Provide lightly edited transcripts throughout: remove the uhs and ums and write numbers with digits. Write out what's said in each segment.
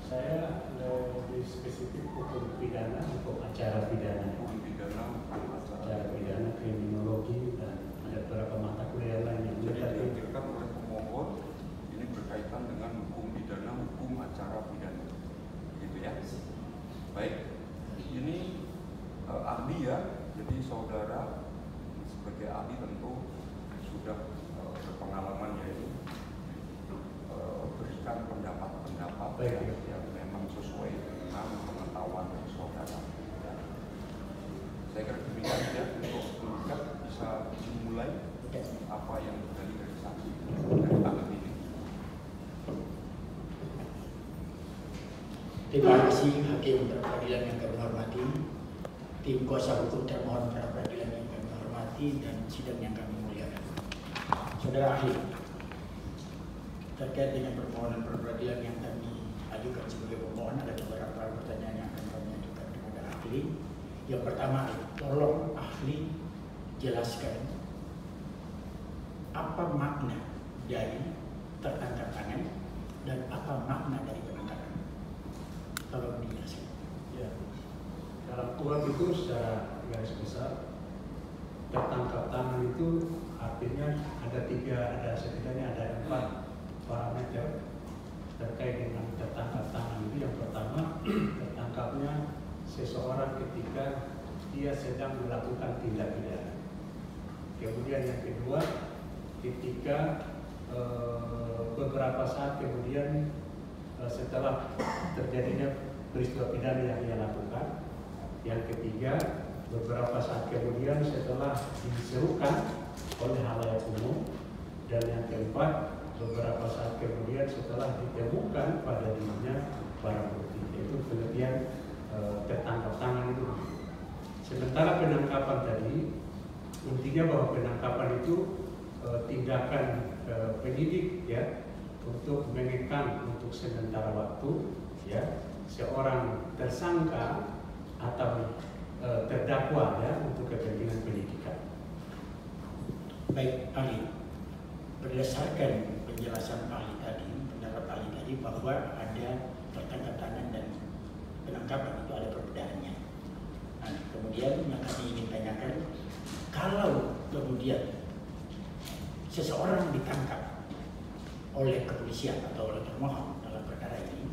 Saya lebih spesifik hukum pidana, hukum acara pidana. Hukum pidana, acara pidana, kriminologi, dan ada beberapa mata kuliah lain yang jadi dihadirkan oleh pemohon ini berkaitan dengan hukum pidana, hukum acara pidana, gitu ya. Baik, ini ahli ya, jadi saudara sebagai ahli tentu sudah berpengalaman ya ini berikan pendapat-pendapat yang memang sesuai dengan pengetahuan dari saudara. Ya. Saya kira demikian ya, untuk meningkat bisa dimulai apa yang terjadi dari saksi dari ahli ini. Terima kasih Hakim Peradilan yang kami hormati, tim kuasa hukum termohon peradilan yang kami hormati, dan sidang yang kami muliakan. Saudara ahli, terkait dengan permohonan peradilan yang kami ajukan sebagai pemohon, ada beberapa pertanyaan yang akan kami ajukan kepada ahli. Yang pertama, tolong ahli jelaskan apa makna dari tertangkap tangan dan apa makna dari penangkapan. Tolong dijelaskan. Ya, dalam kuhap itu secara garis besar tertangkap tangan itu artinya ada setidaknya ada 4 parameter terkait dengan tertangkap tangan itu. Yang pertama, tertangkapnya seseorang ketika dia sedang melakukan tindak pidana. Kemudian yang kedua, ketika beberapa saat kemudian setelah terjadinya peristiwa pidana yang dia lakukan. Yang ketiga, beberapa saat kemudian setelah diserukan oleh halayak umum. Dan yang keempat, beberapa saat kemudian setelah ditemukan pada dirinya barang bukti. Itu pengertian tertangkap tangan itu. Sementara penangkapan tadi, intinya bahwa penangkapan itu tindakan penyidik ya, untuk mengekang untuk sementara waktu ya seorang tersangka atau terdakwa ya untuk kepentingan penyidikan. Baik, ahli. Berdasarkan penjelasan ahli tadi, pendapat ahli tadi bahwa ada tertangkap tangan dan penangkapan itu ada perbedaannya. Nah, kemudian yang kami ingin tanyakan, kalau kemudian seseorang ditangkap oleh kepolisian atau oleh termohon dalam perkara ini,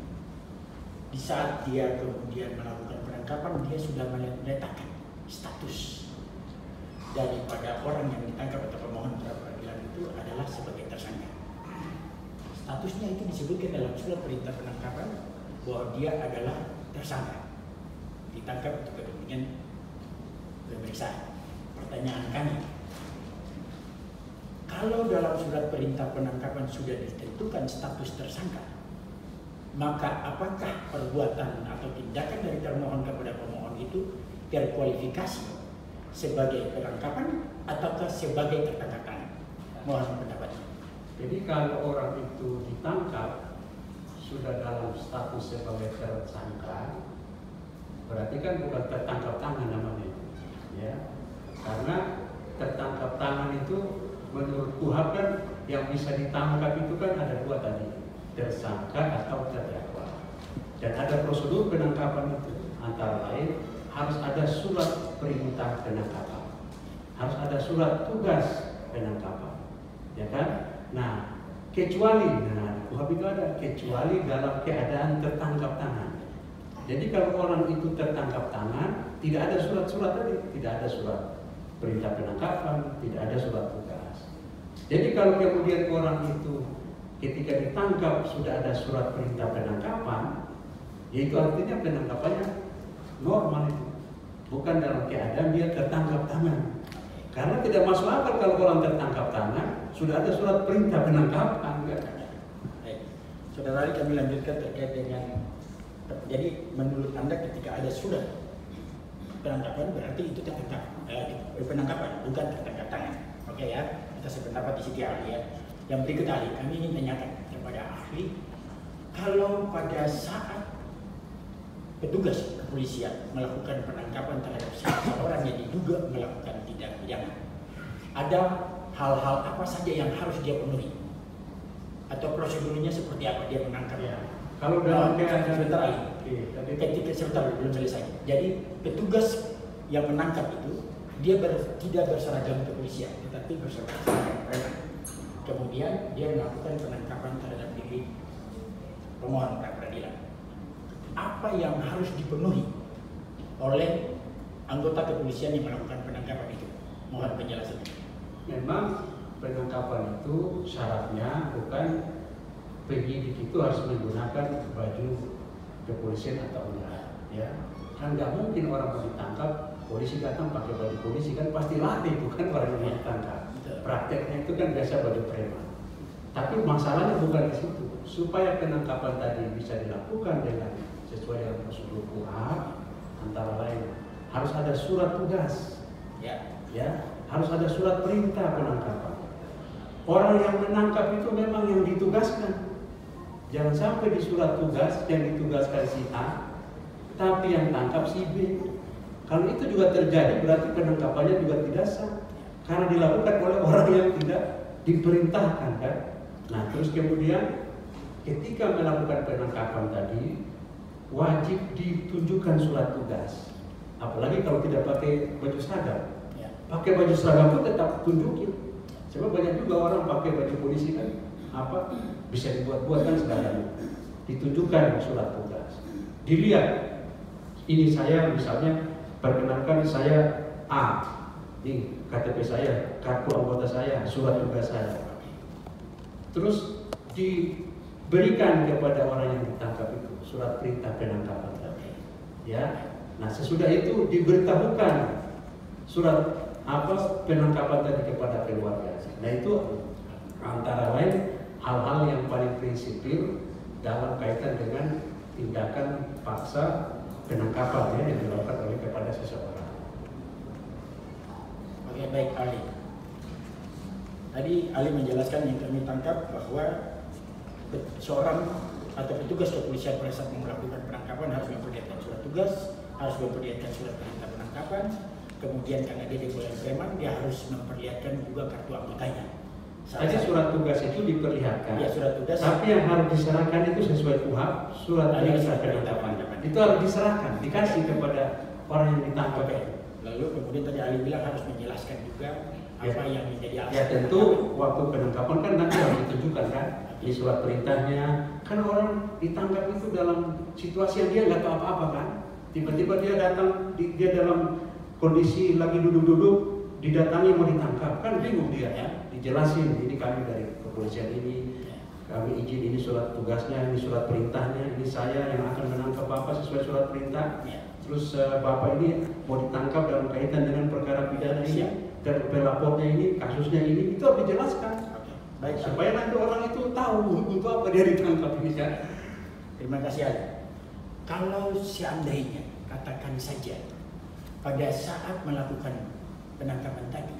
di saat dia kemudian melakukan penangkapan, dia sudah meletakkan status daripada orang yang ditangkap atau pemohon peradilan itu adalah sebagai tersangka. Statusnya itu disebutkan dalam surat perintah penangkapan bahwa dia adalah tersangka, ditangkap untuk kepentingan pemeriksaan. Pertanyaan kami, kalau dalam surat perintah penangkapan sudah ditentukan status tersangka, maka apakah perbuatan atau tindakan dari termohon kepada pemohon itu terkualifikasi sebagai penangkapan ataukah sebagai tertangkap tangan? Mohon pendapatnya. Jadi kalau orang itu ditangkap sudah dalam status sebagai tersangka, berarti kan bukan tertangkap tangan namanya, ya. Karena tertangkap tangan itu menurut KUHP kan yang bisa ditangkap itu kan ada 2 tadi, tersangka atau terdakwa. Dan ada prosedur penangkapan itu, antara lain harus ada surat perintah penangkapan, harus ada surat tugas penangkapan, ya kan? Nah, kecuali, KUHP itu ada kecuali dalam keadaan tertangkap tangan. Jadi kalau orang itu tertangkap tangan, tidak ada surat-surat tadi, tidak ada surat perintah penangkapan, tidak ada surat tugas. Jadi kalau kemudian orang itu ketika ditangkap sudah ada surat perintah penangkapan, yaitu artinya penangkapannya normal itu, bukan dalam keadaan dia tertangkap tangan. Karena tidak masuk akal kalau orang tertangkap tangan sudah ada surat perintah penangkapan. Baik, saudara, kami lanjutkan terkait dengan, jadi menurut Anda ketika ada surat penangkapan berarti itu tertangkap, penangkapan bukan tertangkap tangan. Oke ya, kita sependapat di sini ahli ya. Yang berikut ahli, kami ingin tanyakan kepada ahli, kalau pada saat petugas kepolisian melakukan penangkapan terhadap seseorang yang diduga melakukan tindak pidana, ada hal-hal apa saja yang harus dia penuhi? Atau prosedurnya seperti apa dia menangkap Kalau dalam sebentar Ali. ketika Sebentar belum selesai. Jadi petugas yang menangkap itu dia tidak berseragam kepolisian, tetapi berseragam preman. Kemudian dia melakukan penangkapan terhadap diri pemohon pra peradilan. Apa yang harus dipenuhi oleh anggota kepolisian yang melakukan penangkapan itu? Mohon penjelasannya. Memang penangkapan itu syaratnya bukan penyidik itu harus menggunakan baju kepolisian atau enggak, ya. Kan nggak mungkin orang mau ditangkap, polisi datang pakai baju polisi, kan pasti lari bukan orang yang mau ditangkap. Prakteknya itu kan biasa baju preman. Tapi masalahnya bukan di situ. Supaya penangkapan tadi bisa dilakukan dengan sesuai dengan prosedur KUHP, antara lain harus ada surat tugas, ya, harus ada surat perintah penangkapan. Orang yang menangkap itu memang yang ditugaskan. Jangan sampai di surat tugas yang ditugaskan si A, tapi yang tangkap si B. Kalau itu juga terjadi, berarti penangkapannya juga tidak sah. Karena dilakukan oleh orang yang tidak diperintahkan, kan? Nah, terus kemudian ketika melakukan penangkapan tadi wajib ditunjukkan surat tugas. Apalagi kalau tidak pakai baju seragam. Pakai baju seragam pun tetap tunjukin. Sebab banyak juga orang pakai baju polisi kan bisa dibuat-buat kan sekarang. Ditunjukkan surat tugas. Dilihat, ini saya misalnya perkenalkan saya A. Ini KTP saya, kartu anggota saya, surat tugas saya. Terus diberikan kepada orang yang ditangkap itu surat perintah penangkapan tadi. Ya. Nah, sesudah itu diberitahukan surat penangkapan tadi kepada keluarga. Nah, itu antara lain hal-hal yang paling prinsipil dalam kaitan dengan tindakan paksa penangkapan yang dilakukan oleh kepada seseorang. Oke, baik Ali. Tadi Ali menjelaskan yang kami tangkap bahwa seorang atau petugas kepolisian pada saat melakukan penangkapan harus memperlihatkan surat tugas, harus memperlihatkan surat perintah penangkapan. Kemudian karena dia digolong preman, dia harus memperlihatkan juga kartu anggotanya. Jadi surat tugas itu diperlihatkan. Ya, surat tugas. Tapi yang harus diserahkan itu sesuai KUHP, surat perintah penangkapan. Itu harus diserahkan, dikasih kepada orang yang ditangkap. Lalu kemudian tadi Ali bilang harus menjelaskan juga apa yang menjadi alasan. Ya tentu waktu penangkapan kan nanti harus ditunjukkan kan di surat perintahnya. Kan orang ditangkap itu dalam situasi yang dia nggak tahu apa-apa kan. Tiba-tiba dia datang, dia dalam kondisi lagi duduk-duduk, didatangi mau ditangkap, kan bingung dia ya. Dijelasin, ini kami dari kepolisian ini, kami izin, ini surat tugasnya, ini surat perintahnya, ini saya yang akan menangkap Bapak sesuai surat perintah. Terus Bapak ini mau ditangkap dalam kaitan dengan perkara pidana ini, dan pelapornya ini, kasusnya ini, itu harus dijelaskan. Baik, supaya nanti orang itu tahu untuk apa dia ditangkap ini kan. Terima kasih Ali. Kalau seandainya, katakan saja, pada saat melakukan penangkapan tadi,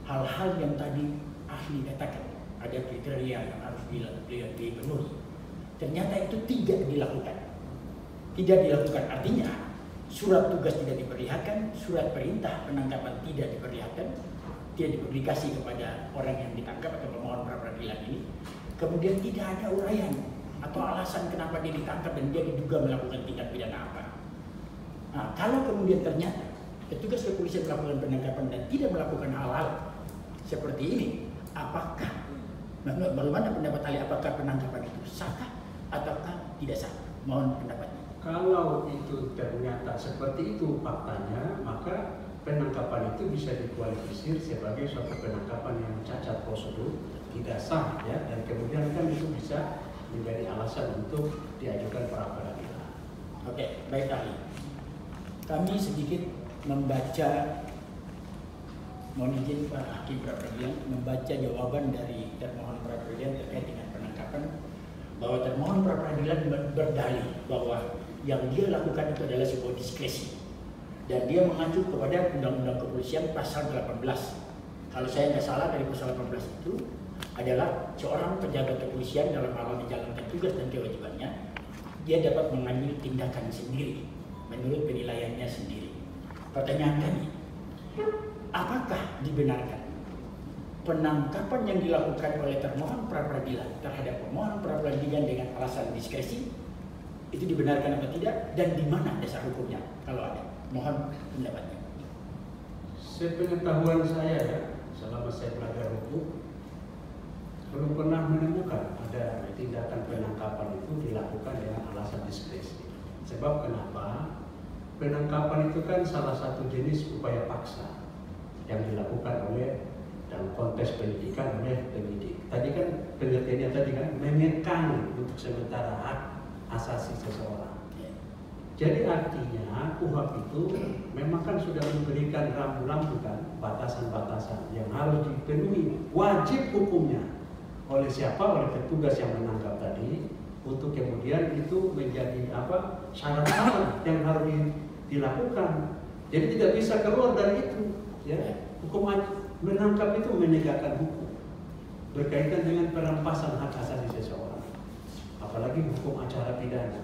hal-hal yang tadi ahli katakan, ada kriteria yang harus dipenuhi, ternyata itu tidak dilakukan. Tidak dilakukan artinya surat tugas tidak diperlihatkan, surat perintah penangkapan tidak diperlihatkan, tidak dipublikasi kepada orang yang ditangkap atau pemohon pra peradilan ini. Kemudian tidak ada uraian atau alasan kenapa dia ditangkap dan dia diduga melakukan tindak pidana apa. Nah, kalau kemudian ternyata petugas kepolisian melakukan penangkapan dan tidak melakukan hal-hal seperti ini, apakah bagaimana pendapat Ali, apakah penangkapan itu sah ataukah tidak sah? Mohon pendapatnya. Kalau itu ternyata seperti itu faktanya, maka penangkapan itu bisa dikualifikasi sebagai suatu penangkapan yang cacat prosedur, tidak sah ya, dan kemudian kan itu bisa menjadi alasan untuk diajukan pra peradilan. Oke, baik Ali. Kami sedikit membaca, mohon izin Pak Hakim pra peradilan, membaca jawaban dari termohon pra peradilan terkait dengan penangkapan, bahwa termohon pra peradilan berdalih bahwa yang dia lakukan itu adalah sebuah diskresi dan dia mengacu kepada Undang-Undang Kepolisian pasal 18. Kalau saya nggak salah dari pasal 18 itu adalah seorang pejabat kepolisian dalam hal menjalankan tugas dan kewajibannya, dia dapat mengambil tindakan sendiri menurut penilaiannya sendiri. Pertanyaan kami, apakah dibenarkan penangkapan yang dilakukan oleh termohon pra-peradilan terhadap pemohon pra-peradilan dengan alasan diskresi itu dibenarkan atau tidak, dan di mana dasar hukumnya kalau ada? Mohon pendapatnya. Sepengetahuan saya ya, selama saya belajar hukum, belum pernah menemukan ada tindakan penangkapan itu dilakukan dengan alasan diskresi. Sebab kenapa? Penangkapan itu kan salah satu jenis upaya paksa yang dilakukan oleh dalam konteks pendidikan oleh pendidik. Tadi kan pengertiannya tadi kan mengekang untuk sementara hak asasi seseorang. Jadi artinya KUHP itu memang kan sudah memberikan rambu-rambu kan, batasan-batasan yang harus dipenuhi, wajib hukumnya oleh siapa? Oleh petugas yang menangkap tadi, untuk kemudian itu menjadi syarat-syarat yang harus dilakukan. Jadi tidak bisa keluar dari itu. Ya, hukum menangkap itu menegakkan hukum berkaitan dengan perampasan hak asasi seseorang, apalagi hukum acara pidana.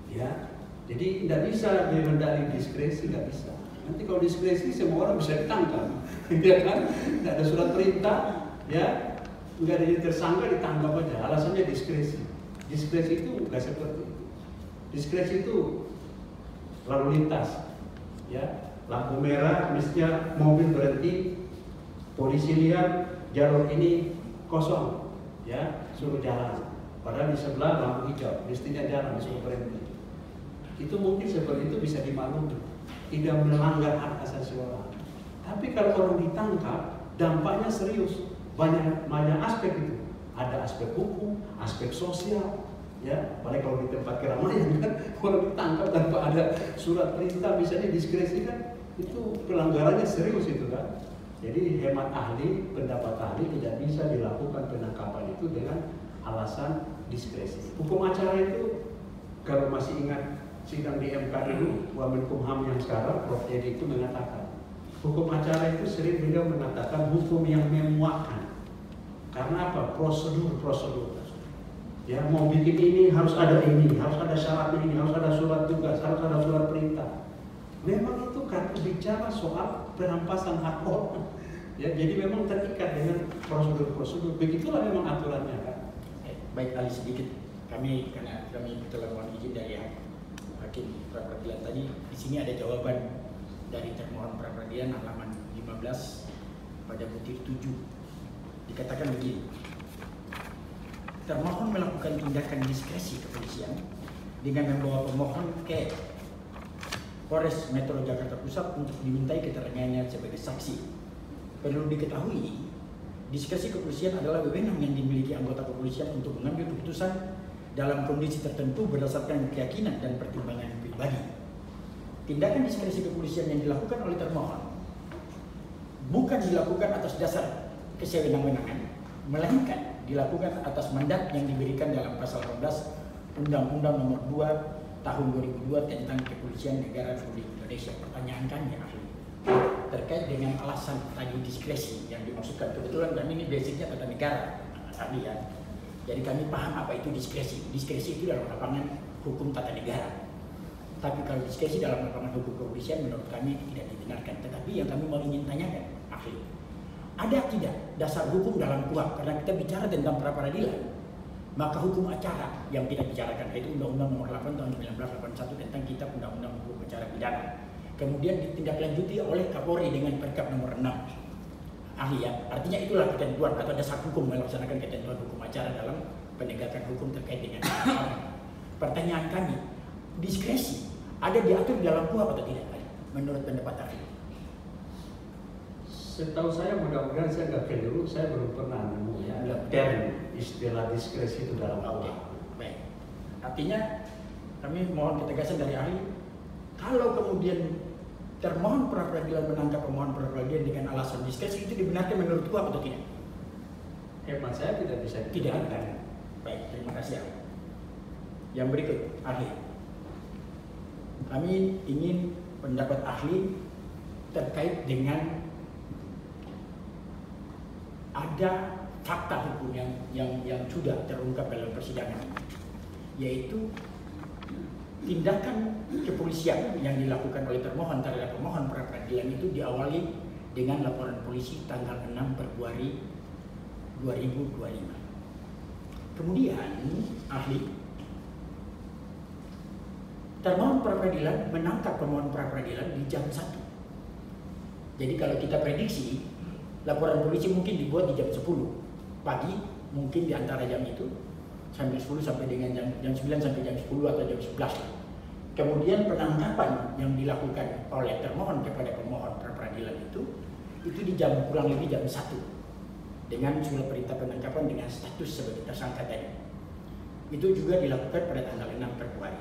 Ya, jadi tidak bisa menghindari diskresi, tidak bisa. Nanti kalau diskresi semua orang bisa ditangkap, ya kan? Tidak ada surat perintah, ya, nggak ada yang tersangka ditangkap aja. Alasannya diskresi. Diskresi itu nggak seperti itu. Diskresi itu lalu lintas, ya, lampu merah, mestinya mobil berhenti, polisi lihat jalur ini kosong, ya, suruh jalan. Padahal di sebelah lampu hijau, mestinya jalan, disuruh berhenti. Itu mungkin seperti itu bisa dimaklumi, tidak melanggar hak asasi orang. Tapi kalau orang ditangkap, dampaknya serius, banyak aspek itu. Ada aspek hukum, aspek sosial, ya. Apalagi kalau di tempat keramaian kan, orang ditangkap tanpa ada surat perintah, misalnya diskresi kan, itu pelanggarannya serius itu kan. Jadi hemat ahli, pendapat ahli, tidak bisa dilakukan penangkapan itu dengan alasan diskresi. Hukum acara itu, kalau masih ingat sidang di MK dulu, Wamenkumham yang sekarang, Prof. Edi itu mengatakan, hukum acara itu sering beliau mengatakan hukum yang memuakkan. Karena apa? Prosedur. Ya, mau bikin ini harus ada ini, harus ada syaratnya ini, harus ada surat tugas, harus ada surat perintah. Memang itu kan bicara soal perampasan hak orang. Ya, jadi memang terikat dengan prosedur-prosedur. Begitulah memang aturannya kan. Baik, alih sedikit. Karena kami telah mohon izin dari Hakim pra-peradilan tadi, di sini ada jawaban dari termohon pra-peradilan halaman 15 pada butir 7. Dikatakan begini. Termohon melakukan tindakan diskresi kepolisian dengan membawa pemohon ke Polres Metro Jakarta Pusat untuk dimintai keterangannya sebagai saksi. Perlu diketahui, diskresi kepolisian adalah wewenang yang dimiliki anggota kepolisian untuk mengambil keputusan dalam kondisi tertentu berdasarkan keyakinan dan pertimbangan pribadi. Tindakan diskresi kepolisian yang dilakukan oleh termohon bukan dilakukan atas dasar kesewenang-wenangan, melainkan dilakukan atas mandat yang diberikan dalam pasal 18 Undang-Undang Nomor 2 Tahun 2002 tentang Kepolisian Negara Republik Indonesia. Pertanyaan kami ahli terkait dengan alasan tadi diskresi yang dimaksudkan. Kebetulan kami ini basicnya tata negara ahli ya. Jadi kami paham apa itu diskresi. Diskresi itu dalam lapangan hukum tata negara. Tapi kalau diskresi dalam lapangan hukum kepolisian menurut kami tidak dibenarkan. Tetapi yang kami mau ingin tanyakan ahli, ada tidak dasar hukum dalam KUHP? Karena kita bicara tentang pra-peradilan, maka hukum acara yang kita bicarakan yaitu Undang-Undang Nomor 8 Tahun 1981 tentang Kitab Undang-Undang Hukum Acara Pidana. Kemudian ditindaklanjuti oleh Kapolri dengan Perkap Nomor 6. Ahli ya, artinya itulah ketentuan atau dasar hukum melaksanakan ketentuan hukum acara dalam penegakan hukum terkait dengan acara. Pertanyaan kami, diskresi ada diatur dalam KUHP atau tidak? Menurut pendapat ahli? Setahu saya, mudah-mudahan saya nggak keliru, saya belum pernah nemu ya ada term istilah diskresi itu dalam KUHP. Baik. Artinya kami mohon ketegasan dari ahli, kalau kemudian termohon pra-peradilan menangkap pemohon pra-peradilan dengan alasan diskresi itu dibenarkan menurut KUHP atau tidak? Hemat saya tidak bisa Tidak ada. Baik, terima kasih ahli. Yang berikut ahli, kami ingin pendapat ahli terkait dengan ada fakta hukum yang sudah terungkap dalam persidangan, yaitu tindakan kepolisian yang dilakukan oleh termohon terhadap pemohon pra-peradilan itu diawali dengan laporan polisi tanggal 6 Februari 2025. Kemudian ahli termohon pra-peradilan menangkap pemohon pra-peradilan di jam 1. Jadi kalau kita prediksi laporan polisi mungkin dibuat di jam 10 pagi, mungkin di antara jam itu sampai 10 sampai dengan jam 9 sampai jam 10 atau jam 11. Kemudian penangkapan yang dilakukan oleh termohon kepada pemohon pra-peradilan itu di jam kurang lebih jam 1 dengan surat perintah penangkapan dengan status sebagai tersangka tadi. Itu juga dilakukan pada tanggal 6 Februari.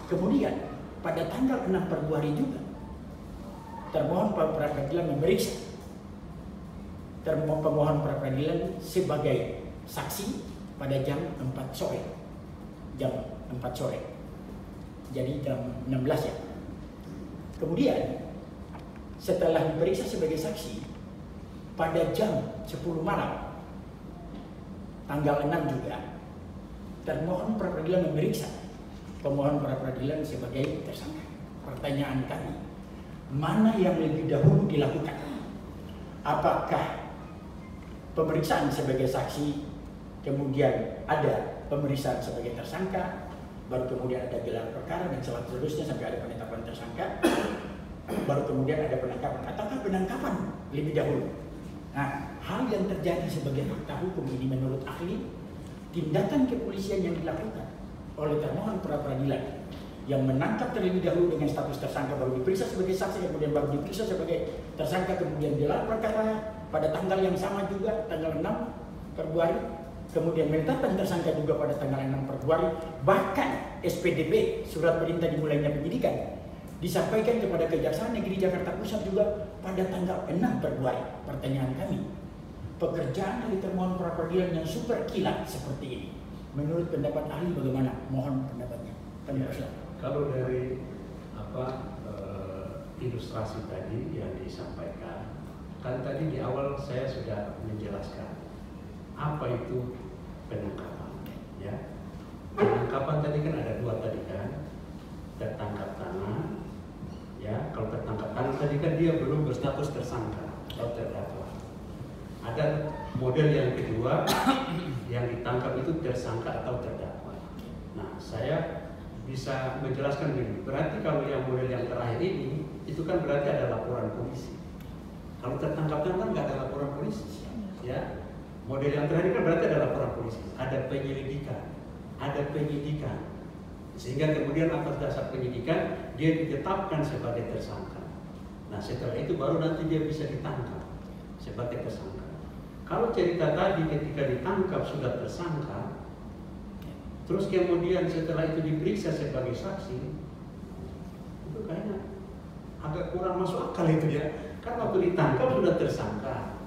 Kemudian pada tanggal 6 Februari juga termohon pra-peradilan memeriksa pemohon pra-peradilan sebagai saksi pada jam 4 sore. Jam 4 sore. Jadi jam 16 ya. Kemudian setelah diperiksa sebagai saksi pada jam 10 malam tanggal 6 juga termohon pra-peradilan memeriksa pemohon pra-peradilan sebagai tersangka. Pertanyaan kami, mana yang lebih dahulu dilakukan? Apakah pemeriksaan sebagai saksi, kemudian ada pemeriksaan sebagai tersangka, baru kemudian ada gelar perkara dan seterusnya sampai ada penetapan tersangka, baru kemudian ada penangkapan? Ataukah penangkapan lebih dahulu? Nah, hal yang terjadi sebagai fakta hukum ini menurut ahli, tindakan kepolisian yang dilakukan oleh termohon pra-peradilan yang menangkap terlebih dahulu dengan status tersangka, baru diperiksa sebagai saksi, kemudian baru diperiksa sebagai tersangka, kemudian gelar perkara pada tanggal yang sama juga tanggal 6 Februari, kemudian menetapkan tersangka juga pada tanggal 6 Februari, bahkan SPDP surat perintah dimulainya penyidikan disampaikan kepada Kejaksaan Negeri Jakarta Pusat juga pada tanggal 6 Februari. Pertanyaan kami, pekerjaan dari termohon pra-peradilan yang super kilat seperti ini, menurut pendapat ahli bagaimana? Mohon pendapatnya. Kalau dari ilustrasi tadi yang disampaikan, kan tadi di awal saya sudah menjelaskan apa itu penangkapan. Ya, penangkapan tadi kan ada dua tadi kan, tertangkap tangan. Ya, kalau tertangkap tangan tadi kan dia belum berstatus tersangka atau terdakwa. Ada model yang kedua yang ditangkap itu tersangka atau terdakwa. Nah, saya bisa menjelaskan begini. Berarti kalau yang model yang terakhir ini itu kan berarti ada laporan polisi. Kalau tertangkap tangan kan nggak ada laporan polisi. Ya, model yang terakhir kan berarti ada laporan polisi, ada penyidikan, sehingga kemudian atas dasar penyidikan dia ditetapkan sebagai tersangka. Nah, setelah itu baru nanti dia bisa ditangkap sebagai tersangka. Kalau cerita tadi ketika ditangkap sudah tersangka, terus kemudian setelah itu diperiksa sebagai saksi, itu kayaknya agak kurang masuk akal itu ya. Kan waktu ditangkap sudah tersangka,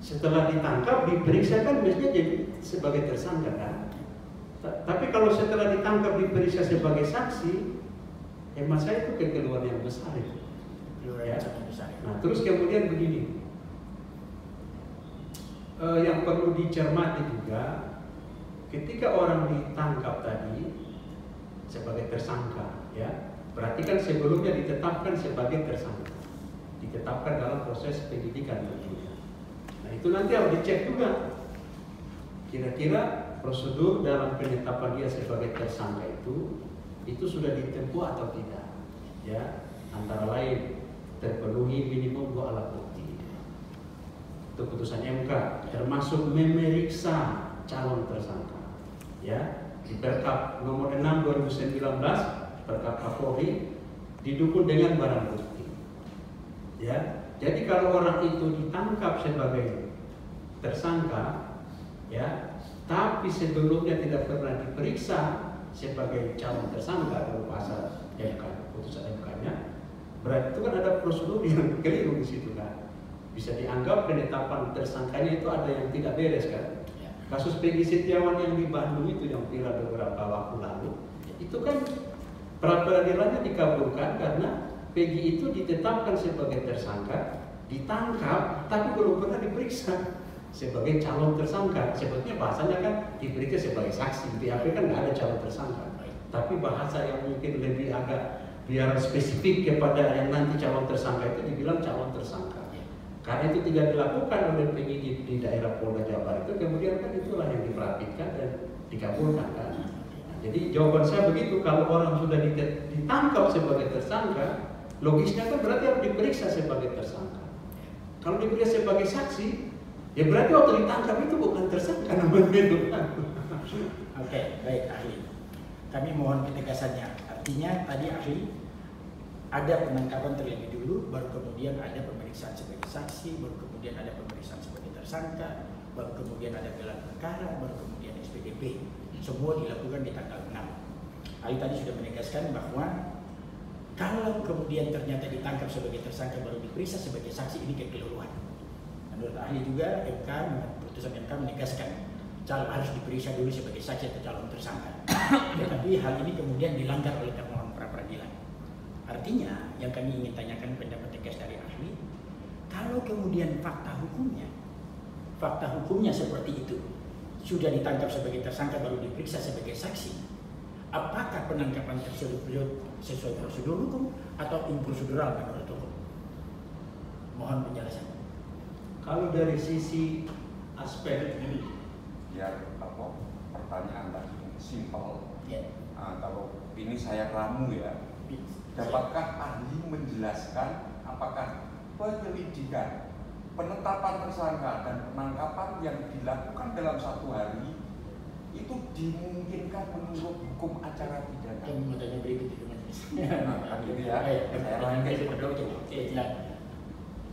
setelah ditangkap diperiksa kan biasanya jadi sebagai tersangka kan. Tapi kalau setelah ditangkap diperiksa sebagai saksi, hemat saya itu kekeluaran yang besar itu. Ya. Nah, terus kemudian begini, yang perlu dicermati juga, ketika orang ditangkap tadi sebagai tersangka, ya, berarti kan sebelumnya ditetapkan sebagai tersangka, ditetapkan dalam proses penyidikan tentunya. Nah, itu nanti harus dicek juga, kira-kira prosedur dalam penetapan dia sebagai tersangka itu sudah ditempuh atau tidak, ya, antara lain terpenuhi minimum 2 alat bukti. Itu putusan MK, termasuk memeriksa calon tersangka. Ya, di Perkap nomor 6 2019 Perkap Kapolri didukung dengan barang bukti. Ya, jadi kalau orang itu ditangkap sebagai tersangka, ya, tapi sebelumnya tidak pernah diperiksa sebagai calon tersangka dalam pasal MK, putusan MK-nya, berarti itu kan ada prosedur yang keliru di situ kan. Bisa dianggap penetapan tersangkanya itu ada yang tidak beres kan. Kasus Peggy Setiawan yang di Bandung itu yang viral beberapa waktu lalu, itu kan pra-peradilannya dikabulkan karena Peggy itu ditetapkan sebagai tersangka, ditangkap, tapi belum pernah diperiksa sebagai calon tersangka. Sebetulnya bahasanya kan diperiksa sebagai saksi, di BAP kan nggak ada calon tersangka. Tapi bahasa yang mungkin lebih agak biar spesifik kepada yang nanti calon tersangka itu dibilang calon tersangka. Karena itu tidak dilakukan oleh penyidik di daerah Polda Jabar itu, kemudian kan itulah yang diperhatikan dan dikabulkan kan. Nah, jadi jawaban saya begitu, kalau orang sudah ditangkap sebagai tersangka, logisnya kan berarti harus diperiksa sebagai tersangka. Kalau diperiksa sebagai saksi, ya berarti waktu ditangkap itu bukan tersangka namanya itu kan. Oke, baik ahli. Kami mohon ketegasannya. Artinya tadi ahli ada penangkapan terlebih dulu, baru kemudian ada pemeriksaan sebagai saksi, baru kemudian ada pemeriksaan sebagai tersangka, baru kemudian ada gelar perkara, baru kemudian SPDP. Semua dilakukan di tanggal 6. Ahli tadi sudah menegaskan bahwa kalau kemudian ternyata ditangkap sebagai tersangka baru diperiksa sebagai saksi, ini kekeliruan. Menurut ahli juga MK, putusan MK menegaskan calon harus diperiksa dulu sebagai saksi atau calon tersangka. Tetapi hal ini kemudian dilanggar oleh termohon pra peradilan. Artinya yang kami ingin tanyakan pendapat tegas dari ahli, kalau kemudian fakta hukumnya seperti itu, sudah ditangkap sebagai tersangka baru diperiksa sebagai saksi, apakah penangkapan tersebut sesuai prosedur hukum atau improsedural menurut hukum? Mohon penjelasan. Kalau dari sisi aspek ini, biar pertanyaan tadi simpel. Ya. Kalau ini saya ramu ya, dapatkah ahli menjelaskan apakah penyelidikan, penetapan tersangka dan penangkapan yang dilakukan dalam 1 hari itu dimungkinkan menurut hukum acara pidana? Kami mau tanya berikut itu mas. Kan gitu ya. Saya rangkai seperti itu.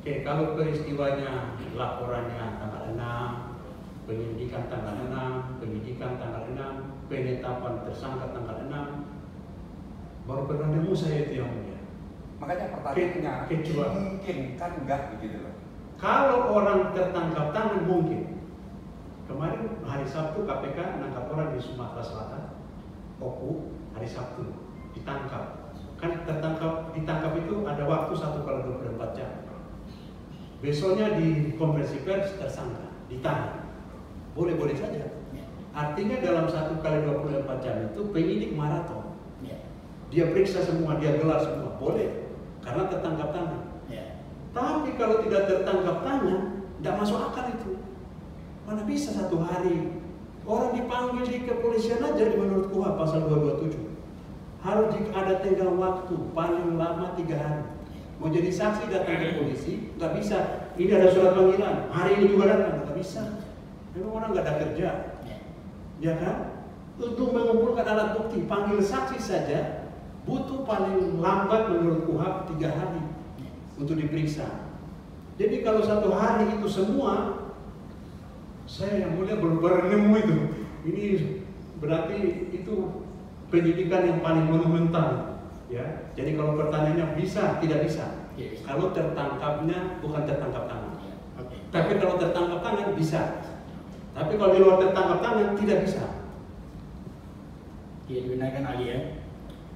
Oke, kalau peristiwanya laporannya tanggal 6, penyelidikan tanggal 6, penyidikan tanggal 6, penetapan tersangka tanggal 6, baru bertemu saya itu yang mulia. Makanya pertanyaannya, kecuali mungkin kan enggak begitu loh. Kalau orang tertangkap tangan mungkin. Kemarin hari Sabtu KPK menangkap orang di Sumatera Selatan, Oku, hari Sabtu ditangkap. Kan ditangkap itu ada waktu 1x24 jam. Besoknya di konferensi pers tersangka, ditahan. Boleh-boleh saja. Artinya dalam 1x24 jam itu penyidik maraton. Dia periksa semua, dia gelar semua, boleh, karena tertangkap tangan. Tapi kalau tidak tertangkap tangan, tidak masuk akal itu. Mana bisa 1 hari? Orang dipanggil di kepolisian aja menurut KUHP pasal 227. Harus ada tenggang waktu paling lama 3 hari. Mau jadi saksi datang ke polisi, nggak bisa. Ini ada surat panggilan, hari ini juga datang, nggak bisa. Memang orang nggak ada kerja, ya kan? Untuk mengumpulkan alat bukti, panggil saksi saja butuh paling lambat menurut KUHP 3 hari untuk diperiksa. Jadi kalau 1 hari itu semua, saya yang mulia baru nemu itu. Ini berarti itu penyidikan yang paling monumental, ya. Jadi kalau pertanyaannya bisa, tidak bisa. Kalau tertangkapnya bukan tertangkap tangan. Tapi kalau tertangkap tangan bisa. Tapi kalau di luar tertangkap tangan tidak bisa. Dia digunakan ahli ya.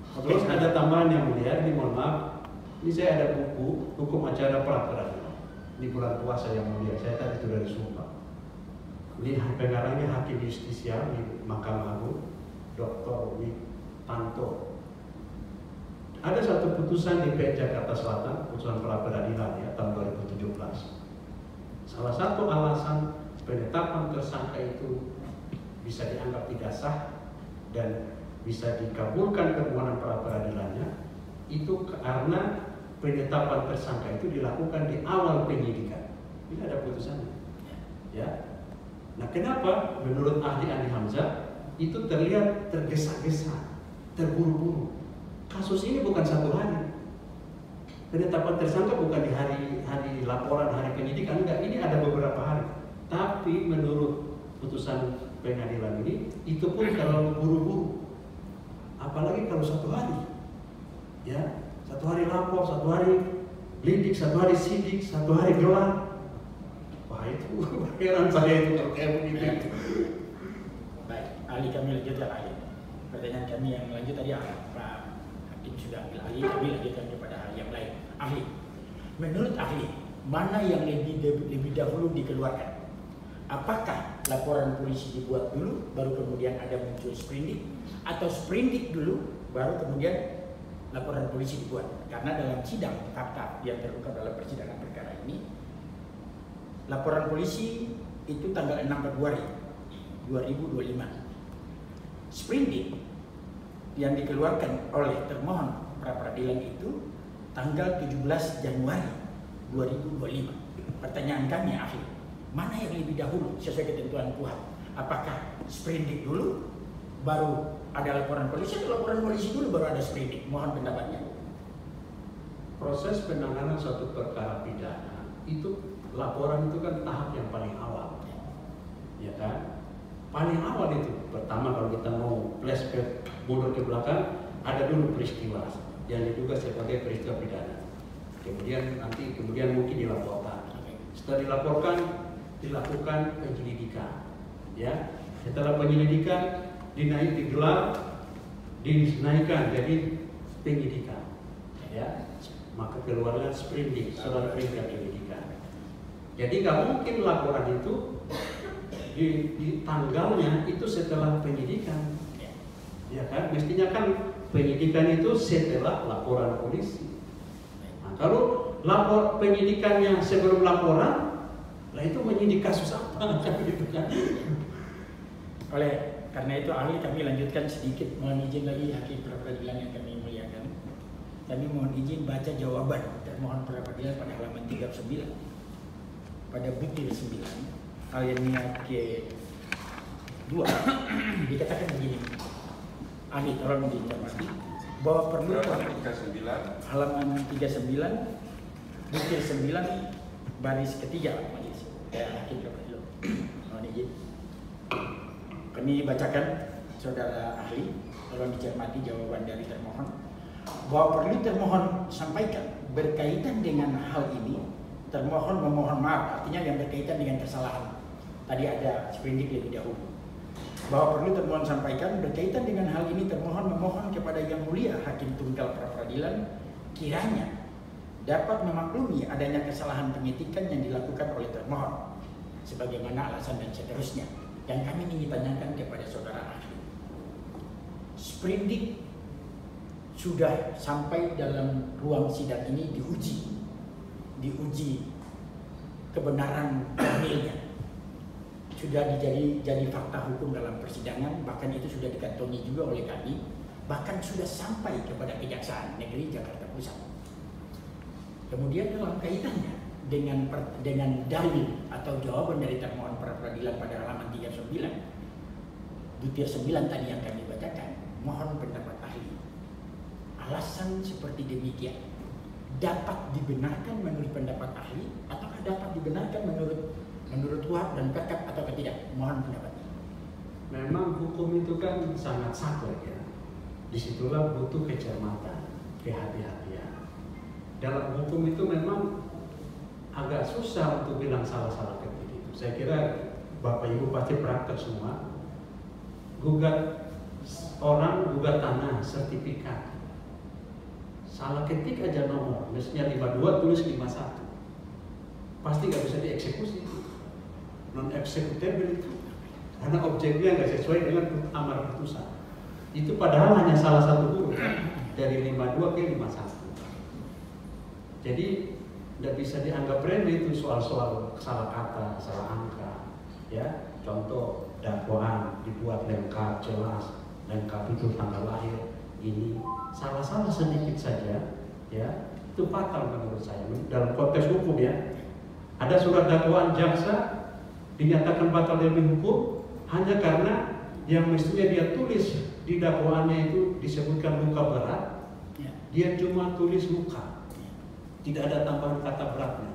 Terus ada tambahan yang mulia, ini mohon maaf. Ini saya ada buku hukum acara pra peradilan. Ini bulan puasa yang mulia. Saya tadi sudah disumpah. Ini pengarangnya Hakim Justisia di Mahkamah Agung, Dr. Witanto. Ada satu putusan di PN Jakarta Selatan, putusan pra peradilan ya tahun 2017. Salah satu alasan penetapan tersangka itu bisa dianggap tidak sah dan bisa dikabulkan permohonan pra peradilannya itu karena penetapan tersangka itu dilakukan di awal penyidikan. Ini ada putusannya, ya. Nah, kenapa menurut ahli Andi Hamzah itu terlihat tergesa-gesa, terburu-buru? Kasus ini bukan 1 hari. Penetapan tersangka bukan di hari laporan, hari penyidikan, enggak. Ini ada beberapa hari. Tapi menurut putusan pengadilan ini, itu pun terlalu buru-buru. Apalagi kalau 1 hari, ya, 1 hari lapor, 1 hari lidik, 1 hari sidik, 1 hari gelar. Wah itu, heran saya itu kayak begitu. Baik, ahli kami lanjutkan ahli. Pertanyaan kami yang lanjut tadi Pak Hakim sudah ambil ahli, kami lanjutkan kepada ahli yang lain. Ahli, menurut ahli, mana yang lebih dahulu dikeluarkan? Apakah laporan polisi dibuat dulu, baru kemudian ada muncul sprindik, atau sprindik dulu, baru kemudian laporan polisi dibuat? Karena dalam sidang fakta yang terungkap dalam persidangan perkara ini, laporan polisi itu tanggal 6 Februari 2025. Sprindik yang dikeluarkan oleh termohon pra-peradilan itu tanggal 17 Januari 2025. Pertanyaan kami ahli, mana yang lebih dahulu sesuai ketentuan KUHP? Apakah sprindik dulu baru ada laporan polisi, atau laporan polisi dulu baru ada sprindik? Mohon pendapatnya. Proses penanganan suatu perkara pidana itu, laporan itu kan tahap yang paling awal, ya kan? Paling awal itu pertama, kalau kita mau flashback mundur ke belakang, ada dulu peristiwa yang diduga sebagai peristiwa pidana. Kemudian mungkin dilaporkan. Setelah dilaporkan, dilakukan penyelidikan. Ya, setelah penyelidikan dinaikkan jadi penyidikan. Ya, maka keluarlah sprindik, surat perintah penyidikan. Jadi nggak mungkin laporan itu di tanggalnya itu setelah penyidikan, ya kan? Mestinya kan penyidikan itu setelah laporan polisi. Nah, kalau penyidikannya sebelum laporan, lah itu menyidik kasus apa? Gitu kan? Karena itu ahli, kami lanjutkan sedikit. Mohon izin lagi hakim pra-peradilan yang kami muliakan. Kami mohon izin baca jawaban termohon pra-peradilan pada halaman 39 pada butir 9 alinea ke-2 dikatakan begini. Ahli tolong diinformasi bahwa perlu halaman 39 butir 9 baris ketiga majelis hakim pra-peradilan. Mohon izin kami bacakan, saudara ahli, tolong dicermati jawaban dari termohon bahwa perlu termohon sampaikan berkaitan dengan hal ini. Termohon memohon maaf, artinya yang berkaitan dengan kesalahan. Tadi ada sprindik lebih dahulu. Bahwa perlu termohon sampaikan berkaitan dengan hal ini, termohon memohon kepada Yang Mulia Hakim Tunggal Pra-Peradilan kiranya dapat memaklumi adanya kesalahan pengetikan yang dilakukan oleh termohon sebagaimana alasan dan seterusnya. Dan kami ingin tanyakan kepada saudara ahli, sprindik sudah sampai dalam ruang sidang ini diuji kebenaran formilnya, sudah jadi fakta hukum dalam persidangan, bahkan itu sudah dikantongi juga oleh kami, bahkan sudah sampai kepada Kejaksaan Negeri Jakarta Pusat. Kemudian dalam kaitannya dengan dalil atau jawaban dari termohon pra-peradilan pada halaman 39 butir 9 tadi yang kami bacakan, mohon pendapat ahli. Alasan seperti demikian dapat dibenarkan menurut pendapat ahli, ataukah dapat dibenarkan menurut KUHP dan PKP atau tidak? Mohon pendapatnya. Memang hukum itu kan sangat sakit ya. Disitulah butuh kecermatan, kehati-hatian. Dalam hukum itu memang agak susah untuk bilang salah-salah ketik itu. Saya kira Bapak Ibu pasti praktek semua. Gugat tanah, sertifikat. Salah ketik aja nomor, mestinya 52 tulis 51. Pasti nggak bisa dieksekusi. Non executable itu. Karena objeknya nggak sesuai dengan amar putusan. Itu padahal hanya salah satu huruf dari 52 ke 51. Jadi tidak bisa dianggap remeh itu soal-soal salah kata, salah angka. Ya, contoh dakwaan dibuat lengkap, jelas, lengkap itu tanggal lahir. Ini salah-salah sedikit saja, ya itu fatal menurut saya dalam konteks hukum ya. Ada surat dakwaan jaksa dinyatakan batal demi hukum hanya karena yang mestinya dia tulis di dakwaannya itu disebutkan luka berat, dia cuma tulis luka, tidak ada tambahan kata beratnya.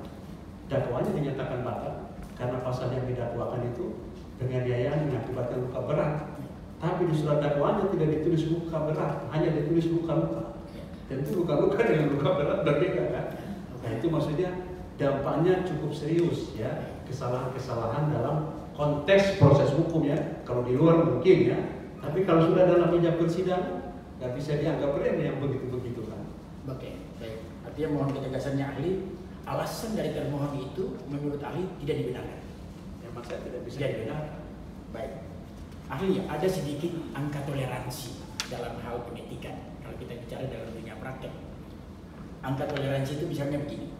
Dakwaannya dinyatakan batal karena pasal yang didakwakan itu penganiayaan mengakibatkan luka berat. Tapi di surat dakwaannya tidak ditulis luka berat, hanya ditulis luka-luka. Tentu luka-luka dengan luka berat berbeda kan? Nah itu maksudnya dampaknya cukup serius ya, kesalahan-kesalahan dalam konteks proses hukum ya. Kalau di luar mungkin ya, tapi kalau sudah dalam meja persidangan nggak bisa dianggap remeh yang begitu-begitu kan? Oke, baik. Artinya mohon ketegasannya ahli, alasan dari termohon itu menurut ahli tidak dibenarkan. Memang saya tidak bisa dibenarkan. Baik. Ahli, ada sedikit angka toleransi dalam hal pengetikan. Kalau kita bicara dalam dunia praktek, angka toleransi itu misalnya begini.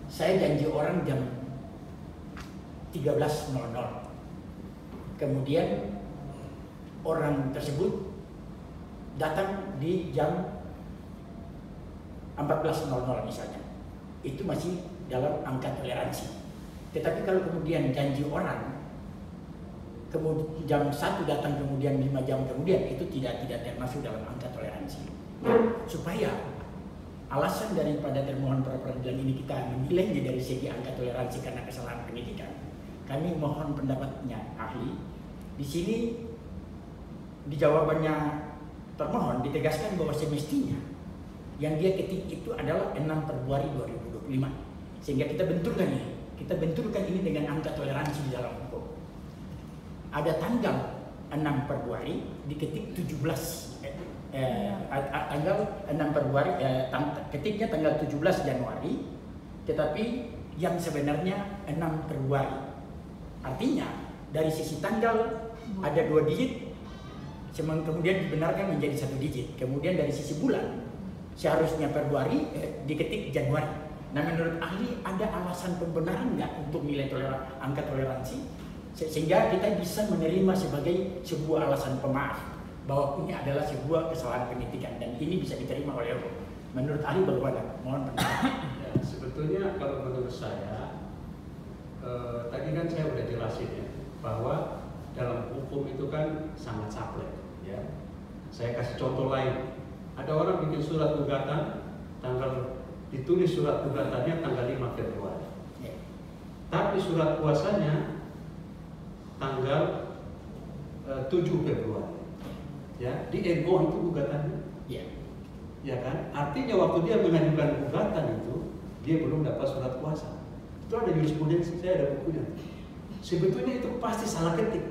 Saya janji orang jam 13.00. Kemudian orang tersebut datang di jam 14.00 misalnya. Itu masih dalam angka toleransi. Tetapi kalau kemudian janji orang kemudian jam 1 datang kemudian 5 jam kemudian, itu tidak termasuk dalam angka toleransi. Supaya alasan daripada termohon pra peradilan ini kita menilainya dari segi angka toleransi karena kesalahan pendidikan, kami mohon pendapatnya ahli. Di sini di jawabannya termohon ditegaskan bahwa semestinya yang dia ketik itu adalah 6 Februari 2025. Sehingga kita benturkan ini dengan angka toleransi di dalam hukum. Ada tanggal 6 Februari diketik 17 tanggal 6 Februari ketiknya tanggal 17 Januari, tetapi yang sebenarnya 6 Februari. Artinya dari sisi tanggal ada 2 digit, kemudian dibenarkan menjadi 1 digit. Kemudian dari sisi bulan seharusnya Februari diketik Januari. Nah, menurut ahli ada alasan pembenaran nggak untuk nilai angka toleransi sehingga kita bisa menerima sebagai sebuah alasan pemaaf bahwa ini adalah sebuah kesalahan pendidikan dan ini bisa diterima oleh hukum. Menurut ahli bagaimana? Mohon pendapat. Ya, sebetulnya kalau menurut saya tadi kan saya udah jelasin ya bahwa dalam hukum itu kan sangat saklek ya. Saya kasih contoh lain. Ada orang bikin surat gugatan ditulis surat gugatannya tanggal 5 Februari. Tapi surat kuasanya tanggal 7 Februari. Ya, di NO itu gugatannya. Ya kan? Artinya waktu dia mengajukan gugatan itu dia belum dapat surat kuasa. Itu ada jurisprudensi, saya ada bukunya. Sebetulnya itu pasti salah ketik.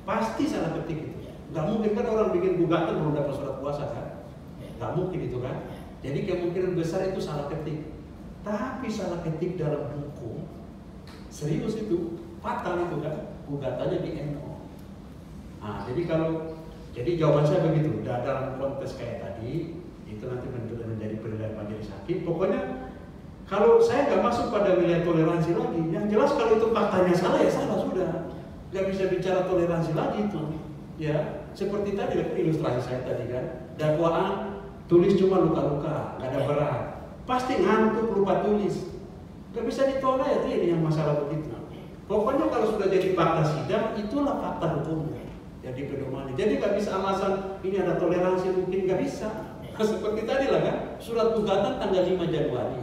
Pasti salah ketik itu. Gak mungkin kan orang bikin gugatan belum dapat surat kuasa kan? Gak mungkin itu kan? Jadi kemungkinan besar itu salah ketik. Tapi salah ketik dalam hukum serius itu, fatal itu kan? Gugatannya di NO. Nah, jadi jawaban saya begitu. Dalam konteks kayak tadi itu nanti menjadi penilaian majelis hakim. Pokoknya kalau saya nggak masuk pada wilayah toleransi lagi, yang jelas kalau itu faktanya salah ya salah sudah. Nggak bisa bicara toleransi lagi itu. Ya, seperti tadi ilustrasi saya tadi kan, dakwaan tulis cuma luka-luka, nggak ada berat. Pasti ngantuk lupa tulis. Nggak bisa ditolak ya ini yang masalah begitu. Pokoknya kalau sudah jadi fakta sidang, itulah fakta hukumnya yang dipedomani. Jadi nggak bisa alasan ini ada toleransi mungkin nggak bisa. Seperti tadi lah kan, surat gugatan tanggal 5 Januari,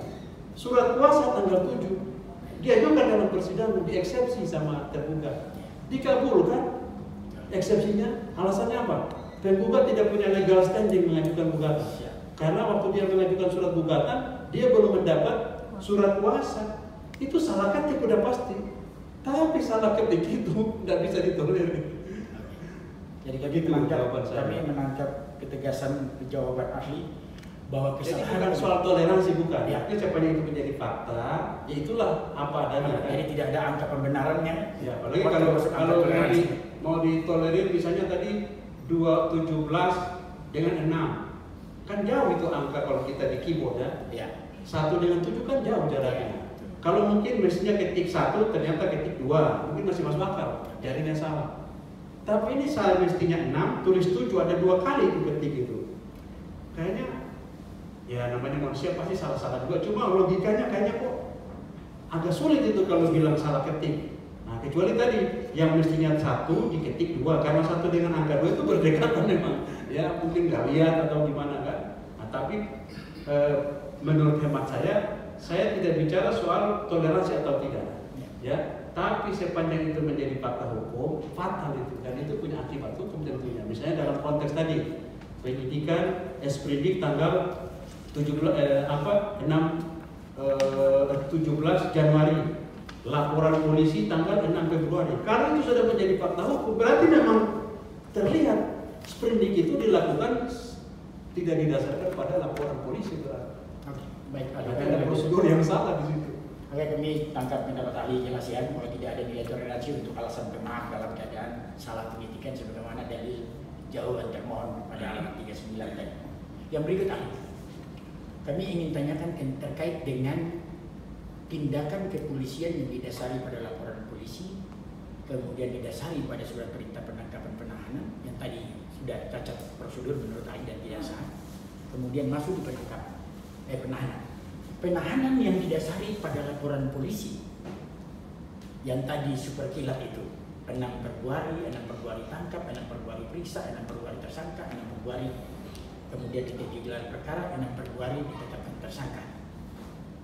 surat kuasa tanggal 7, diajukan dalam persidangan, dieksepsi sama tergugat, dikabulkan eksepsinya. Alasannya apa? Penggugat tidak punya legal standing mengajukan gugatan. Karena waktu dia mengajukan surat gugatan, dia belum mendapat surat kuasa. Itu salah ketik udah pasti. Tapi salah ketik itu tidak bisa ditolerir. Jadi kami menangkap ketegasan jawaban ahli bahwa kesalahan. Jadi bukan soal toleransi bukan. Ya, siapanya itu menjadi fakta, ya itulah apa adanya. Jadi tidak ada angka pembenarannya. Ya, apalagi kalau mau ditolerir misalnya tadi 217 dengan 6. Kan jauh itu angka kalau kita di keyboard ya. 1 dengan 7 kan jauh jaraknya. Kalau mungkin mestinya ketik 1 ternyata ketik 2, mungkin masih masuk akal. Jaringan salah. Tapi ini saya mestinya 6, tulis 7, ada 2 kali itu ketik itu. Kayaknya ya namanya manusia pasti salah-salah juga. Cuma logikanya kayaknya kok agak sulit itu kalau bilang salah ketik. Nah, kecuali tadi yang mestinya 1 diketik 2, karena 1 dengan angka 2 itu berdekatan memang. Ya mungkin nggak lihat atau gimana kan. Nah, tapi menurut hemat saya tidak bicara soal toleransi atau tidak. Ya, tapi sepanjang itu menjadi fakta hukum, fatal itu dan itu punya akibat hukum tentunya. Misalnya dalam konteks tadi penyidikan sprindik tanggal 17 Januari, laporan polisi tanggal 6 Februari. Kalau itu sudah menjadi fakta hukum, berarti memang terlihat sprindik itu dilakukan tidak didasarkan pada laporan polisi berarti. Baik, ada prosedur yang salah di situ. Oke, kami tangkap pendapat ahli jelaskan bahwa tidak ada nilai toleransi untuk alasan pemaaf dalam keadaan salah pendidikan sebagaimana dalil jawaban termohon pada halaman 39 tadi. Yang berikut ahli, kami ingin tanyakan terkait dengan tindakan kepolisian yang didasari pada laporan polisi polisi, kemudian didasari pada surat perintah penangkapan penahanan yang tadi sudah cacat prosedur menurut ahli dan tidak sah, kemudian masuk di penangkapan, penahanan. Penahanan yang didasari pada laporan polisi yang tadi super kilat itu 6 Februari tangkap, 6 Februari periksa, 6 Februari tersangka, 6 Februari kemudian titik gelar perkara, 6 Februari ditetapkan tersangka.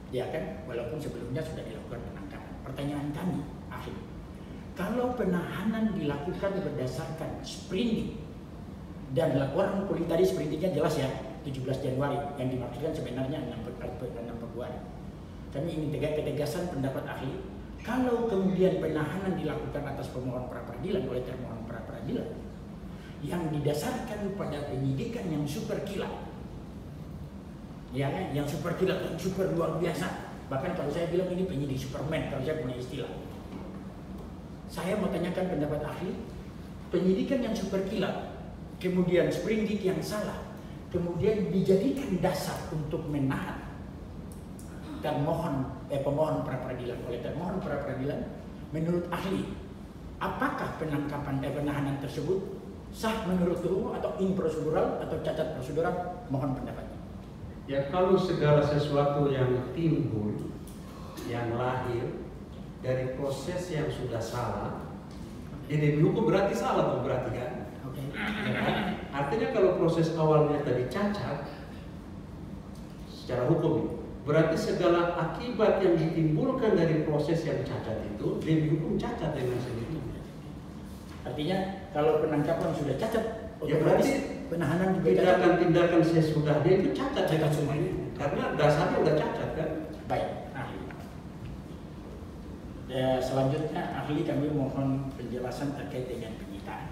Ya kan, walaupun sebelumnya sudah dilakukan penangkapan. Pertanyaan kami, ahli, kalau penahanan dilakukan berdasarkan sprindik dan laporan polisi tadi sprindiknya jelas ya, 17 Januari yang dimaksudkan sebenarnya 6 Februari. Kami ingin ketegasan pendapat ahli. Kalau kemudian penahanan dilakukan atas pemohon pra peradilan oleh termohon pra peradilan yang didasarkan pada penyidikan yang super kilat, ya kan, yang super kilat, yang super luar biasa. Bahkan kalau saya bilang ini penyidik Superman, kalau saya punya istilah. Saya mau tanyakan pendapat ahli, penyidikan yang super kilat, kemudian sprindik yang salah, kemudian dijadikan dasar untuk menahan pemohon pra peradilan oleh termohon pra peradilan, menurut ahli, apakah penahanan tersebut sah menurut hukum atau improsedural atau cacat prosedural? Mohon pendapatnya. Ya, kalau segala sesuatu yang timbul, yang lahir dari proses yang sudah salah, ini hukum berarti salah tuh berarti kan? Oke. Ya kan? Artinya kalau proses awalnya tadi cacat secara hukum, berarti segala akibat yang ditimbulkan dari proses yang cacat itu dihukum cacat dengan sendirinya. Artinya kalau penangkapan sudah cacat, Ya berarti penahanan juga cacat. tindakan sesudahnya itu cacat dengan semuanya, karena dasarnya udah cacat kan. Baik, ahli. Selanjutnya ahli kami mohon penjelasan terkait dengan penyitaan.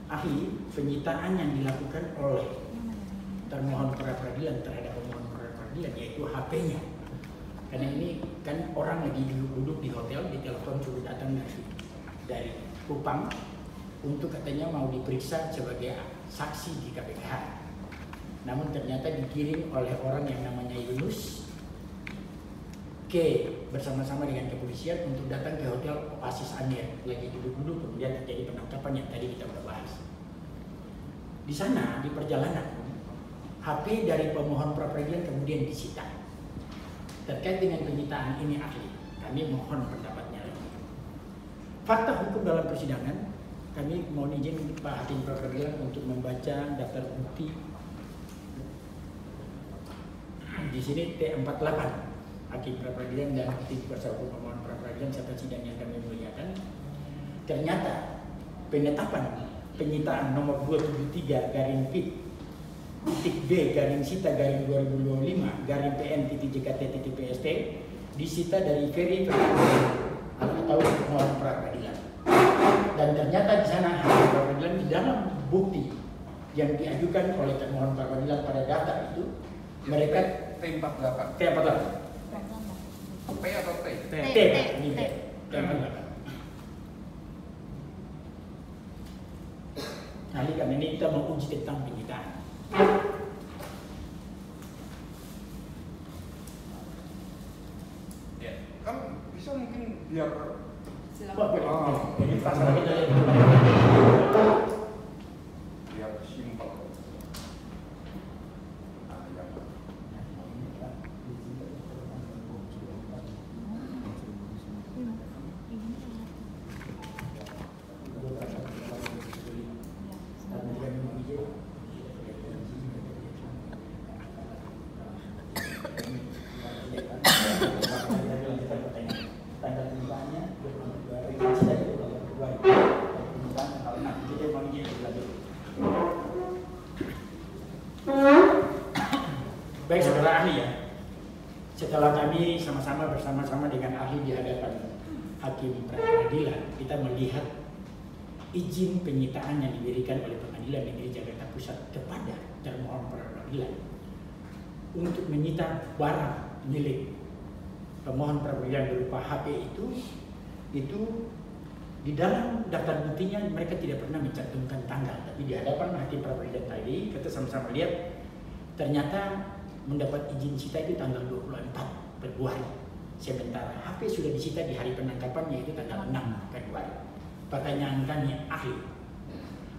Ahli, penyitaan yang dilakukan oleh termohon pra peradilan terhadap pemohon pra peradilan yaitu HP-nya. Karena ini kan orang lagi duduk di hotel, ditelepon suruh datang dari Kupang untuk katanya mau diperiksa sebagai saksi di KPK. Namun ternyata dikirim oleh orang yang namanya Yunus bersama-sama dengan kepolisian untuk datang ke hotel Oasis Anyer, lagi duduk-duduk, kemudian terjadi penangkapan yang tadi kita sudah bahas. Di sana di perjalanan HP dari pemohon pra peradilan kemudian disita. Terkait dengan penyitaan ini ahli, kami mohon pendapatnya lagi. Fakta hukum dalam persidangan, kami mohon izin Pak Hakim pra peradilan untuk membaca daftar bukti. Di sini T48 Hakim pra peradilan dan tim kuasa hukum pemohon pra peradilan serta sidang yang kami muliakan. Ternyata penetapan penyitaan nomor 273 garing PIT titik B garing sita garing 2025 garing PN titik JKT titik PST disita dari Ferry atau pemohon pra peradilan. Dan ternyata di sana Hakim pra peradilan di dalam bukti yang diajukan oleh termohon pra peradilan pada data itu mereka T48. T48. P atau T? T. Ini T. T48. Kali kan ini kita mau uji tentang penyitaan. Ya, kan bisa mungkin biar Ini pasal kita biar simpel. Nah, yang baik saudara ahli ya, setelah kami sama-sama bersama-sama dengan ahli di hadapan hakim peradilan, kita melihat izin penyitaan yang diberikan oleh Pengadilan Negeri Jakarta Pusat kepada termohon peradilan untuk menyita barang milik pemohon peradilan berupa HP itu di dalam daftar buktinya mereka tidak pernah mencantumkan tanggal, tapi di hadapan hakim peradilan tadi kita sama-sama lihat ternyata mendapat izin sita itu tanggal 24 Februari Sementara HP sudah disita di hari penangkapan yaitu tanggal 6 Februari. Pertanyaan kami ahli,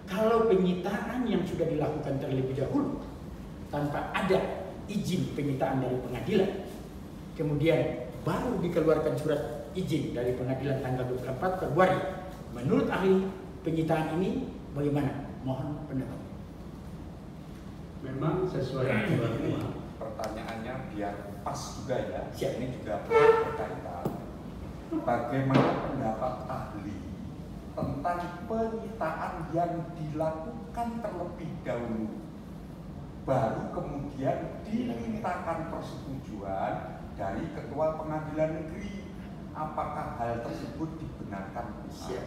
kalau penyitaan yang sudah dilakukan terlebih dahulu tanpa ada izin penyitaan dari pengadilan, kemudian baru dikeluarkan surat izin dari pengadilan tanggal 24 Februari, menurut ahli penyitaan ini bagaimana? Mohon pendapat. Memang sesuai aturan. Pertanyaannya biar pas juga ya. Siap. Ini juga berkaitan. Bagaimana pendapat ahli tentang penyitaan yang dilakukan terlebih dahulu, baru kemudian dimintakan persetujuan dari ketua pengadilan negeri? Apakah hal tersebut dibenarkan? Siap.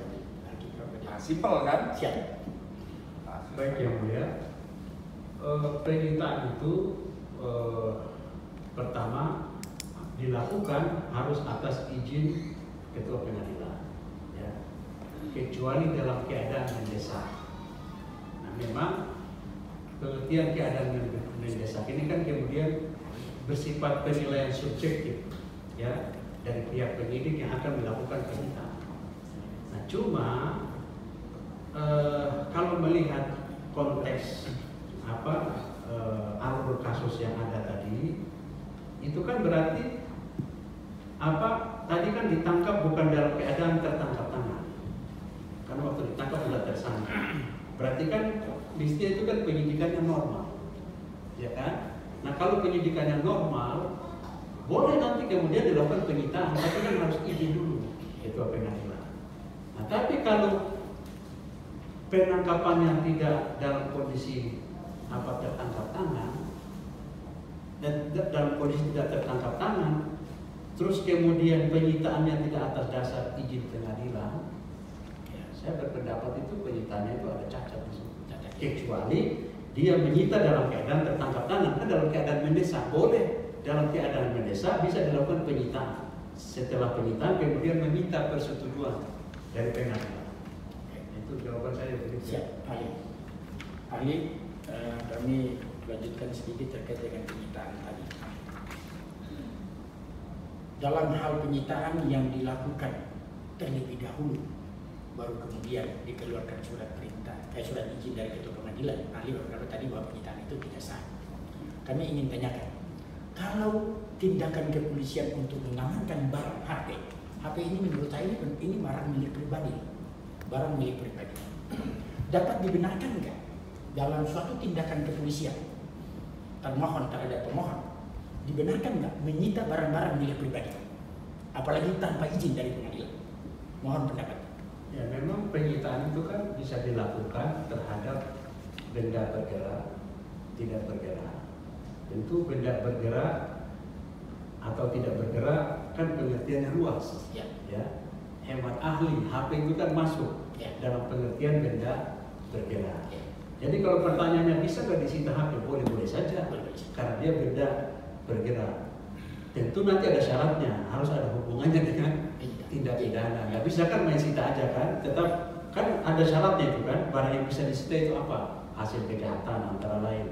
Nah, simpel kan? Siap. Nah, Baik yang mulia, penyitaan itu pertama dilakukan harus atas izin ketua pengadilan, ya. Kecuali dalam keadaan mendesak. Nah, memang pengertian keadaan mendesak ini kan kemudian bersifat penilaian subjektif, ya, dari pihak penyidik yang akan melakukan penyitaan. Nah, cuma kalau melihat konteks alur kasus yang ada tadi, itu kan berarti tadi kan ditangkap bukan dalam keadaan tertangkap tangan, karena waktu ditangkap sudah tersangka. Berarti kan mestinya itu kan penyidikannya normal, ya kan? Nah, kalau penyidikannya normal, boleh nanti kemudian dilakukan penyitaan, tapi kan harus izin dulu ketua pengadilan. Nah, tapi kalau penangkapannya tidak dalam kondisi tertangkap tangan, dan dalam kondisi tidak tertangkap tangan, terus kemudian penyitaannya tidak atas dasar izin pengadilan, ya, saya berpendapat itu penyitaannya itu ada cacat di situ. Kecuali dia menyita dalam keadaan tertangkap tangan, kan dalam keadaan mendesak boleh, dalam keadaan mendesak bisa dilakukan penyitaan. Setelah penyitaan kemudian meminta persetujuan dari pengadilan. Itu jawaban saya. Siap, ahli. Kami lanjutkan sedikit terkait dengan penyitaan tadi. Dalam hal penyitaan yang dilakukan terlebih dahulu, baru kemudian dikeluarkan surat izin dari ketua pengadilan, ahli berpendapat tadi bahwa penyitaan itu tidak sah. Kami ingin tanyakan, kalau tindakan kepolisian untuk mengamankan barang HP ini menurut saya ini barang milik pribadi, dapat dibenarkan enggak dalam suatu tindakan kepolisian termohon terhadap pemohon, dibenarkan nggak menyita barang-barang milik pribadi, apalagi tanpa izin dari pengadilan? Mohon pendapat. Ya, memang penyitaan itu kan bisa dilakukan terhadap benda bergerak, tidak bergerak. Tentu benda bergerak atau tidak bergerak kan pengertiannya luas. Ya. Hemat ahli, HP itu kan masuk dalam pengertian benda bergerak. Jadi kalau pertanyaannya bisa nggak disita HP, boleh saja, karena dia benda bergerak. Tentu nanti ada syaratnya, harus ada hubungannya dengan tindak pidana. Nggak bisa kan main sita aja kan, tetap kan ada syaratnya itu kan. Barang yang bisa disita itu apa? Hasil kejahatan antara lain.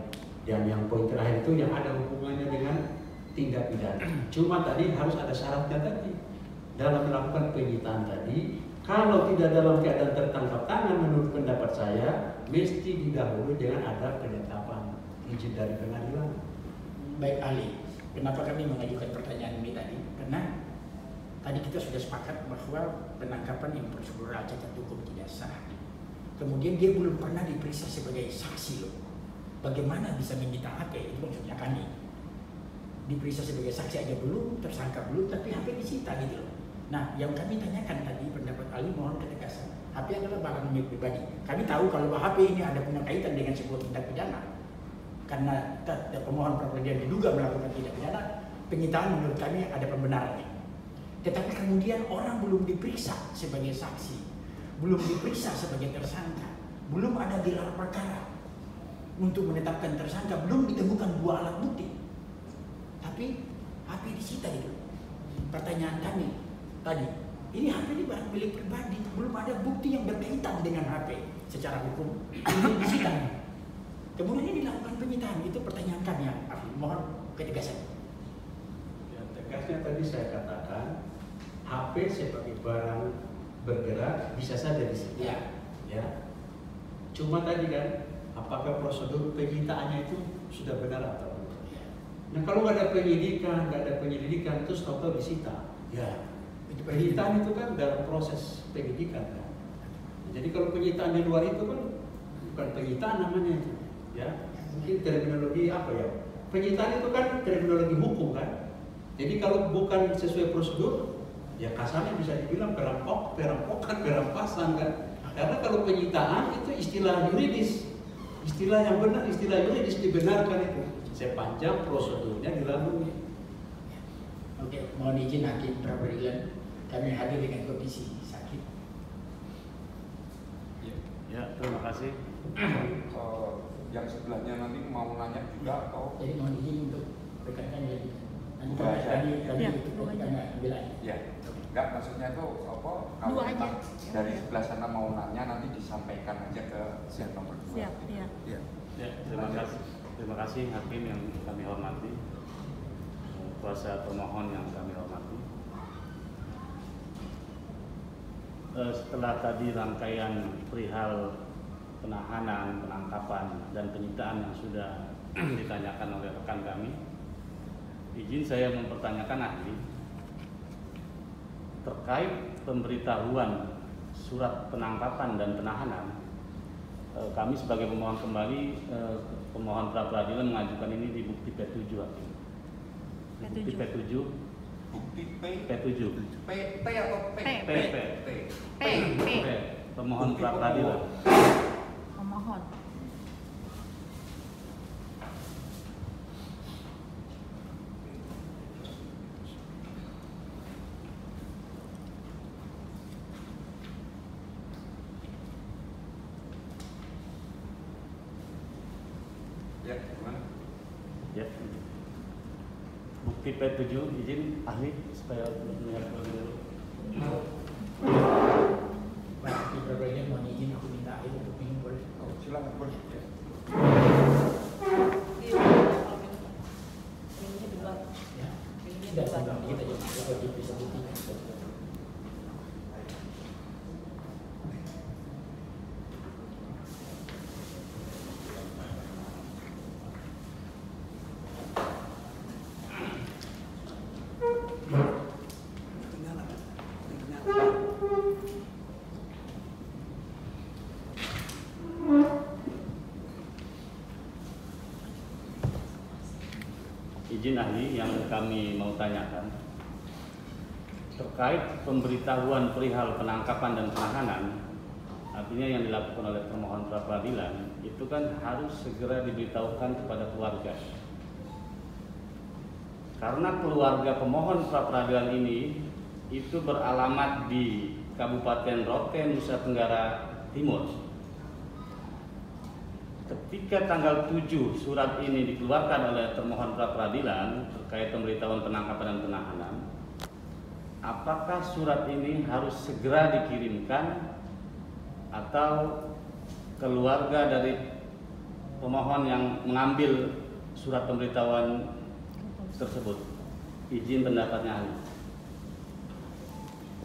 Dan yang poin terakhir itu yang ada hubungannya dengan tindak pidana. Cuma tadi harus ada syaratnya tadi. Dalam melakukan penyitaan tadi, kalau tidak dalam keadaan tertangkap tangan, menurut pendapat saya, mesti didahului dengan ada penetapan izin dari pengadilan. Baik ahli, kenapa kami mengajukan pertanyaan ini tadi? Karena tadi kita sudah sepakat bahwa penangkapan yang prosedural cacat hukum tidak sah. Kemudian dia belum pernah diperiksa sebagai saksi loh. Bagaimana bisa menyita HP? Itu maksudnya kami. Diperiksa sebagai saksi aja belum, tersangka belum, tapi HP disita gitu loh. Nah, yang kami tanyakan tadi pendapat ahli mohon ketegasan. HP adalah barang milik pribadi. Kami tahu kalau HP ini ada punya kaitan dengan sebuah tindak pidana. Karena pemohon pra-peradilan diduga melakukan tindak pidana, penyitaan menurut kami ada pembenarannya. Tetapi kemudian orang belum diperiksa sebagai saksi, belum diperiksa sebagai tersangka, belum ada gelar perkara untuk menetapkan tersangka, belum ditemukan dua alat bukti. Tapi HP disita gitu. Pertanyaan kami tadi, ini HP ini barang milik pribadi, belum ada bukti yang berkaitan dengan HP secara hukum, ini disita. Kemudian ini dilakukan penyitaan, itu pertanyaan kami yang mohon ketegasan. Yang tegasnya tadi saya katakan HP sebagai barang bergerak bisa saja disita. Ya. Cuma tadi kan, apakah prosedur penyitaannya itu sudah benar atau belum? Nah kalau nggak ada penyelidikan, terus tahu-tahu disita. Ya, penyitaan itu kan dalam proses penyidikan kan. Jadi kalau penyitaan di luar itu kan bukan penyitaan namanya itu. Ya, mungkin terminologi apa ya? Penyitaan itu kan terminologi hukum kan. Jadi kalau bukan sesuai prosedur, ya kasarnya bisa dibilang perampokan, perampasan kan. Karena kalau penyitaan itu istilah yuridis, istilah yang benar, istilah yuridis dibenarkan itu sepanjang prosedurnya dilalui. Oke, mohon izin Hakim pra peradilan, kami hadir dengan kondisi sakit. Ya, terima kasih. Yang sebelahnya nanti mau nanya juga atau? Jadi mohon izin untuk rekan-rekan yang nanti Ya, itu karena ambil aja. Ya, enggak maksudnya itu apa? Kalau Dua aja. dari sebelah sana mau nanya nanti disampaikan aja ke yang nomor 2. Siap, ya. Ya. Ya, terima kasih Hakim yang kami hormati, kuasa pemohon yang kami hormati. Setelah tadi rangkaian perihal penahanan, penangkapan, dan penyitaan yang sudah ditanyakan oleh rekan kami, izin saya mempertanyakan ahli terkait pemberitahuan surat penangkapan dan penahanan. Kami sebagai pemohon kembali, pemohon pra peradilan mengajukan ini di bukti P7. Bukti P7. Bukti P7. P atau P? P. Pemohon pra peradilan. Pemohon. Ya, gimana? Ya. Bukti P7 izin ahli supaya melihat dulu. Pak Hakim pra peradilan, mohon izin aku minta air untuk minum boleh? Oh, silakan boleh. Ya. Ini di luar. Ya. Sudah sama kita jadi bisa buktikan. Izin ahli yang kami mau tanyakan terkait pemberitahuan perihal penangkapan dan penahanan, artinya yang dilakukan oleh termohon pra peradilan itu kan harus segera diberitahukan kepada keluarga. Karena keluarga pemohon pra peradilan ini itu beralamat di Kabupaten Rote, Nusa Tenggara Timur. Ketika tanggal 7 surat ini dikeluarkan oleh termohon pra peradilan terkait pemberitahuan penangkapan dan penahanan, apakah surat ini harus segera dikirimkan atau keluarga dari pemohon yang mengambil surat pemberitahuan tersebut? Izin pendapatnya ahli.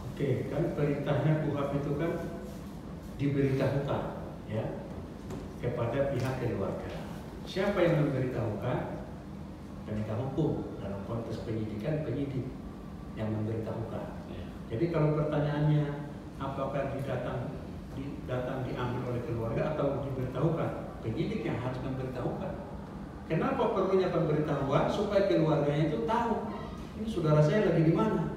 Oke, kan perintahnya KUHP itu kan diberitahukan ya kepada pihak keluarga. Siapa yang memberitahukan? Penegak hukum, dalam konteks penyidikan penyidik yang memberitahukan. Ya. Jadi kalau pertanyaannya apakah datang diambil oleh keluarga atau diberitahukan, penyidik yang harus memberitahukan. Kenapa perlunya pemberitahuan? Supaya keluarganya itu tahu ini saudara saya lagi di mana.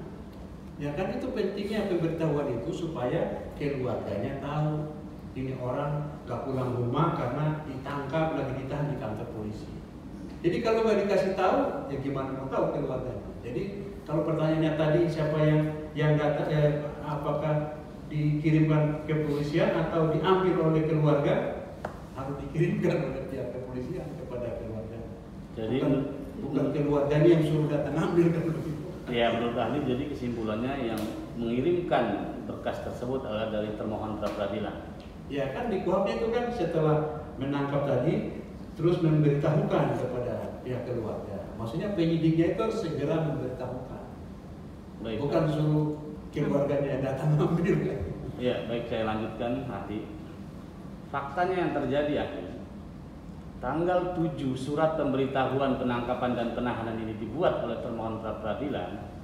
Ya kan, itu pentingnya pemberitahuan itu supaya keluarganya tahu ini orang gak pulang rumah karena ditangkap, lagi ditahan di kantor polisi. Jadi kalau nggak dikasih tahu, ya gimana mau tahu keluarganya? Jadi kalau pertanyaannya tadi siapa yang data, apakah dikirimkan ke kepolisian atau diambil oleh keluarga, harus dikirimkan oleh pihak kepolisian kepada keluarga. Jadi bukan keluarganya yang suruh datang ambil kan begitu. Ya, menurut ahli jadi kesimpulannya yang mengirimkan berkas tersebut adalah dari termohon pra peradilan. Ya kan di KUHP itu kan setelah menangkap tadi terus memberitahukan kepada pihak keluarga. Maksudnya penyidiknya itu harus segera memberitahukan. Baik. Bukan suruh keluarganya datang ambil. Ya, baik, saya lanjutkan ahli. Faktanya yang terjadi ahli, tanggal 7 surat pemberitahuan penangkapan dan penahanan ini dibuat oleh termohon pra-peradilan.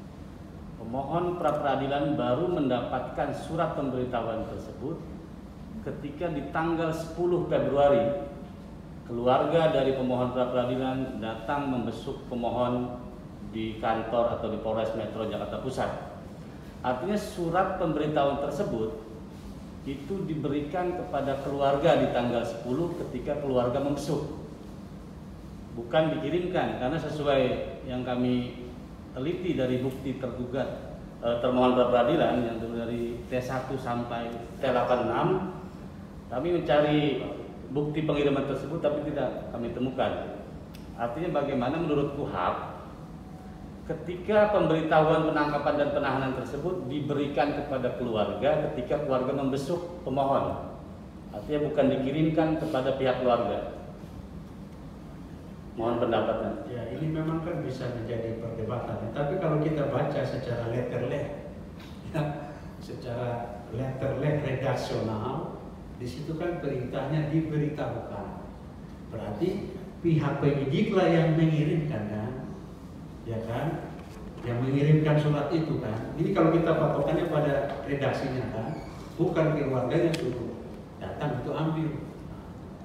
Pemohon pra-peradilan baru mendapatkan surat pemberitahuan tersebut ketika di tanggal 10 Februari keluarga dari pemohon pra-peradilan datang membesuk pemohon di kantor atau di Polres Metro Jakarta Pusat. Artinya surat pemberitahuan tersebut itu diberikan kepada keluarga di tanggal 10 ketika keluarga membesuk. Bukan dikirimkan, karena sesuai yang kami teliti dari bukti tergugat termohon pra-peradilan yang dari T1 sampai T86, kami mencari bukti pengiriman tersebut tapi tidak kami temukan. Artinya bagaimana menurut KUHP ketika pemberitahuan penangkapan dan penahanan tersebut diberikan kepada keluarga ketika keluarga membesuk pemohon, artinya bukan dikirimkan kepada pihak keluarga. Mohon pendapatnya. Ya, ini memang kan bisa menjadi perdebatan. Tapi kalau kita baca secara letterleh, ya, secara letterleh redaksional, di situ kan perintahnya diberitahukan. Berarti pihak penyidiklah yang mengirimkan kan, ya kan, yang mengirimkan surat itu kan. Ini kalau kita patokannya pada redaksinya kan, bukan keluarganya suruh datang itu ambil.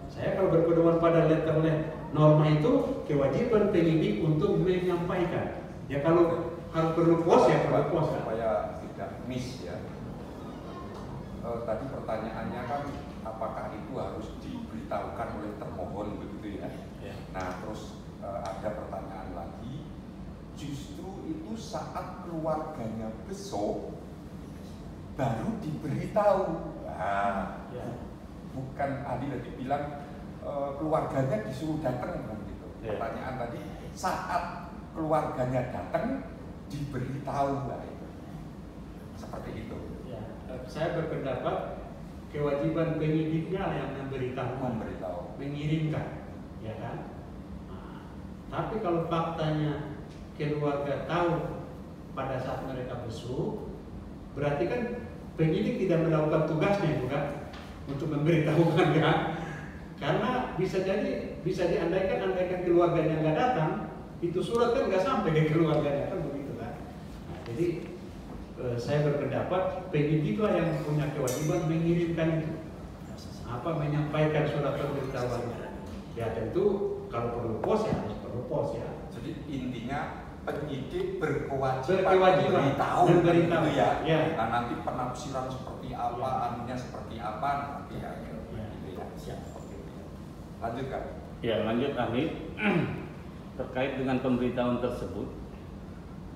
Saya kalau berpedoman pada letterleh norma itu kewajiban penyidik untuk menyampaikan. Ya kalau perlu pos ya perlu pos supaya tidak miss ya. Tadi pertanyaannya kan apakah itu harus diberitahukan oleh termohon begitu ya? Nah terus ada pertanyaan lagi. Justru itu saat keluarganya besok baru diberitahu. Nah, bukan ahli tadi bilang keluarganya disuruh datang kan gitu. Pertanyaan tadi saat keluarganya datang diberitahu lah itu. Seperti itu. Ya, saya berpendapat kewajiban penyidiknya yang memberitahu, mengirimkan, ya kan. Nah, tapi kalau faktanya keluarga tahu pada saat mereka besuk, berarti kan penyidik tidak melakukan tugasnya juga untuk memberitahukan kan. Karena bisa diandaikan keluarganya nggak datang, itu surat kan nggak sampai ke keluarganya kan begitu kan. Nah, jadi saya berpendapat penyidiklah yang punya kewajiban mengirimkan itu, menyampaikan surat pemberitahuannya. Ya tentu kalau perlu pos ya harus perlu pos ya. Jadi intinya penyidik berkewajiban memberitahu gitu ya. Nah nanti penafsiran seperti apa, anunya seperti apa nanti ya. Gitu ya. Siap. Lanjutkan. Ya, lanjut ahli. Terkait dengan pemberitahuan tersebut,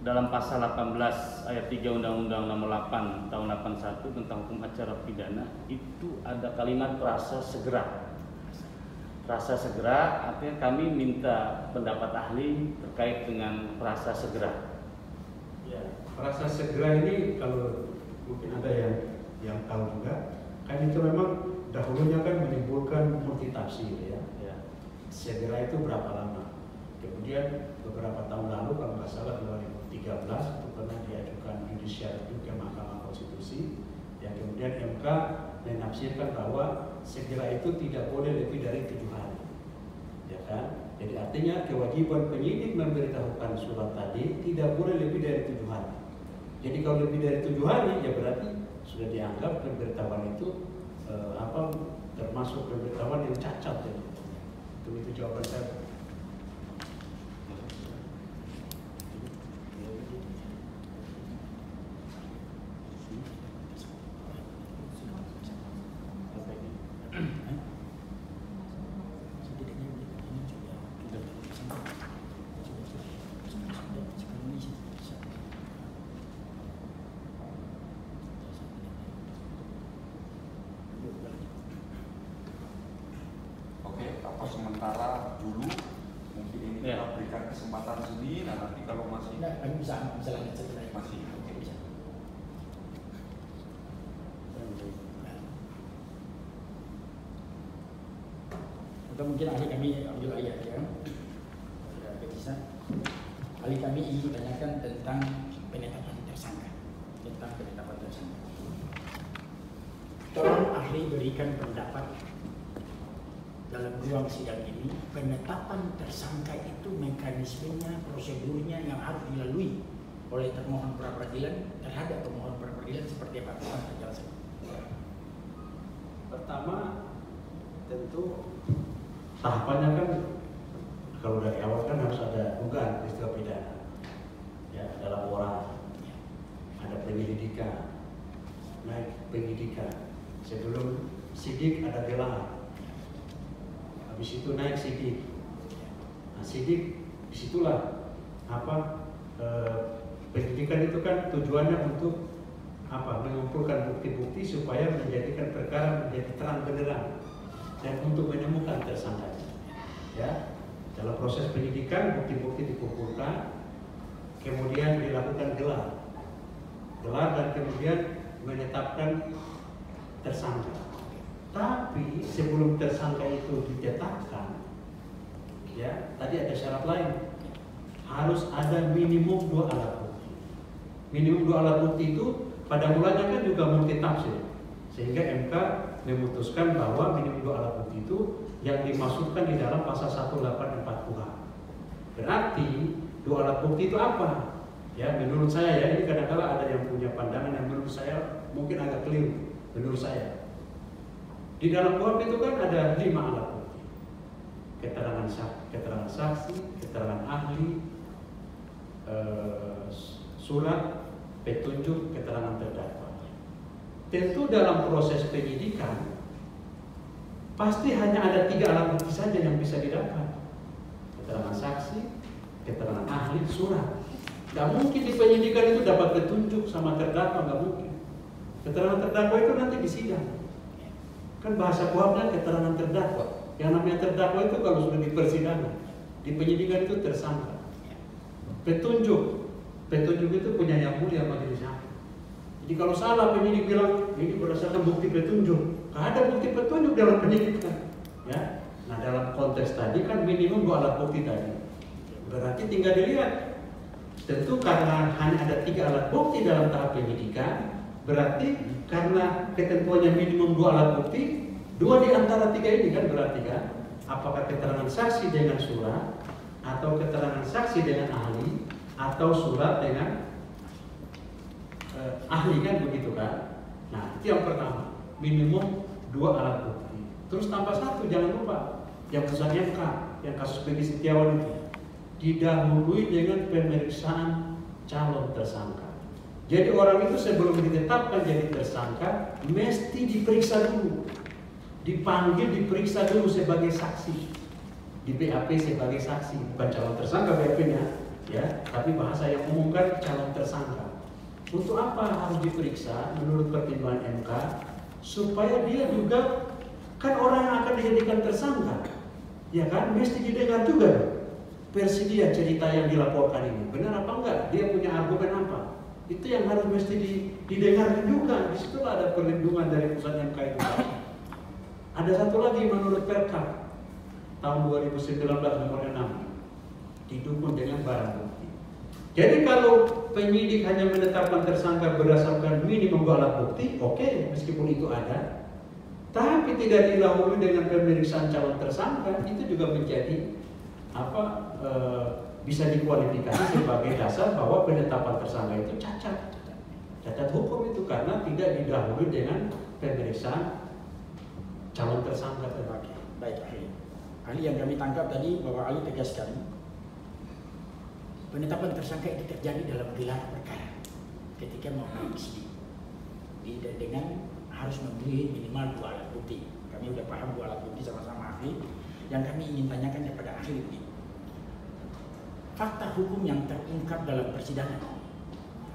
dalam pasal 18 ayat 3 Undang-Undang Nomor 8 Tahun 81 tentang hukum acara pidana itu ada kalimat prasa segera. Prasa segera artinya kami minta pendapat ahli terkait dengan prasa segera. Ya, prasa segera ini kalau mungkin ada yang tahu juga, kan itu memang dahulunya kan menimbulkan multitafsir ya. Segera itu berapa lama? Kemudian beberapa tahun lalu kalau nggak salah 2013 itu pernah diajukan judicial review ke Mahkamah Konstitusi, yang kemudian MK menafsirkan bahwa segera itu tidak boleh lebih dari 7 hari, ya kan? Jadi artinya kewajiban penyidik memberitahukan surat tadi tidak boleh lebih dari 7 hari. Jadi kalau lebih dari 7 hari ya berarti sudah dianggap pemberitahuan itu termasuk pemberitahuan yang cacat ya. Itu jawaban saya. Sementara dulu mungkin ini kita berikan kesempatan sendiri. Nah nanti kalau masih bisa lanjut ceritanya. Masih oke bisa. Atau mungkin ahli kami Abdul Ayat ya. Bisa. Ahli kami ingin tanyakan tentang penetapan tersangka. tentang penetapan tersangka. Tolong ahli berikan pendapat dalam ruang sidang ini, penetapan tersangka itu mekanismenya, prosedurnya yang harus dilalui oleh termohon pra peradilan terhadap pemohon pra peradilan seperti apa? Pertama, tentu tahapannya kan kalau dari awal kan harus ada dugaan peristiwa pidana, ya, ada laporan, ada penyelidikan, naik penyidikan, sebelum sidik ada gelar, habis itu naik sidik. Nah, sidik disitulah penyidikan itu kan tujuannya untuk mengumpulkan bukti-bukti supaya menjadikan perkara menjadi terang benderang dan untuk menemukan tersangka. Ya, dalam proses penyidikan bukti-bukti dikumpulkan, kemudian dilakukan gelar dan kemudian menetapkan tersangka. Tapi sebelum tersangka itu ditetapkan, ya, tadi ada syarat lain, harus ada minimum 2 alat bukti. Minimum 2 alat bukti itu pada mulanya kan juga multitafsir, sehingga MK memutuskan bahwa minimum 2 alat bukti itu yang dimaksudkan di dalam pasal 184 KUH. Berarti 2 alat bukti itu apa? Ya, menurut saya, ya, ini kadang-kadang ada yang punya pandangan yang menurut saya mungkin agak keliru. Menurut saya, di dalam KUHP itu kan ada 5 alat bukti: keterangan saksi, keterangan ahli, surat, petunjuk, keterangan terdakwa. Tentu dalam proses penyidikan pasti hanya ada 3 alat bukti saja yang bisa didapat: keterangan saksi, keterangan ahli, surat. Gak mungkin di penyidikan itu dapat petunjuk sama terdakwa, gak mungkin. Keterangan terdakwa itu nanti di sidang. Kan bahasa kuhapnya keterangan terdakwa. Yang namanya terdakwa itu kalau sudah di persidangan, di penyidikan itu tersangka. Petunjuk itu punya yang mulia majelis hakim. Jadi kalau salah penyidik bilang ini berdasarkan bukti petunjuk, gak ada bukti petunjuk dalam penyidikan. Ya, nah dalam konteks tadi kan minimum 2 alat bukti tadi. Berarti tinggal dilihat. Tentu karena hanya ada 3 alat bukti dalam tahap penyidikan, berarti karena ketentuannya minimum 2 alat bukti, 2 di antara 3 ini kan berarti kan, apakah keterangan saksi dengan surat, atau keterangan saksi dengan ahli, atau surat dengan ahli, kan begitu kan? Nah, itu yang pertama, minimum 2 alat bukti. Terus tambah 1, jangan lupa, yang putusan MK, yang kasus Peggy Setiawan itu, didahului dengan pemeriksaan calon tersangka. Jadi orang itu sebelum ditetapkan jadi tersangka mesti diperiksa dulu, dipanggil, diperiksa dulu sebagai saksi, di BAP sebagai saksi, bukan calon tersangka BAP-nya, ya, tapi bahasa yang umum kan calon tersangka. Untuk apa harus diperiksa? Menurut pertimbangan MK, supaya dia juga kan orang yang akan dijadikan tersangka, ya kan, mesti didengar juga versi dia, cerita yang dilaporkan ini benar apa enggak, dia punya argumen apa, itu yang harus mesti didengarkan juga. Disitulah ada perlindungan dari putusan MK itu. Ada satu lagi menurut Perkap tahun 2019 nomor 6, didukung dengan barang bukti. Jadi kalau penyidik hanya menetapkan tersangka berdasarkan minimum 2 alat bukti, oke, meskipun itu ada, tapi tidak didahului dengan pemeriksaan calon tersangka, itu juga menjadi bisa dikualifikasi sebagai dasar bahwa penetapan tersangka itu cacat hukum itu, karena tidak didahului dengan pemeriksaan calon tersangka. Baik, ahli yang kami tangkap tadi bahwa ahli tegaskan penetapan tersangka itu terjadi dalam gelar perkara ketika mau naik sidik, dengan harus memenuhi minimal 2 alat bukti. Kami sudah paham 2 alat bukti sama-sama ahli. Yang kami ingin tanyakan kepada ahli ini, fakta hukum yang terungkap dalam persidangan,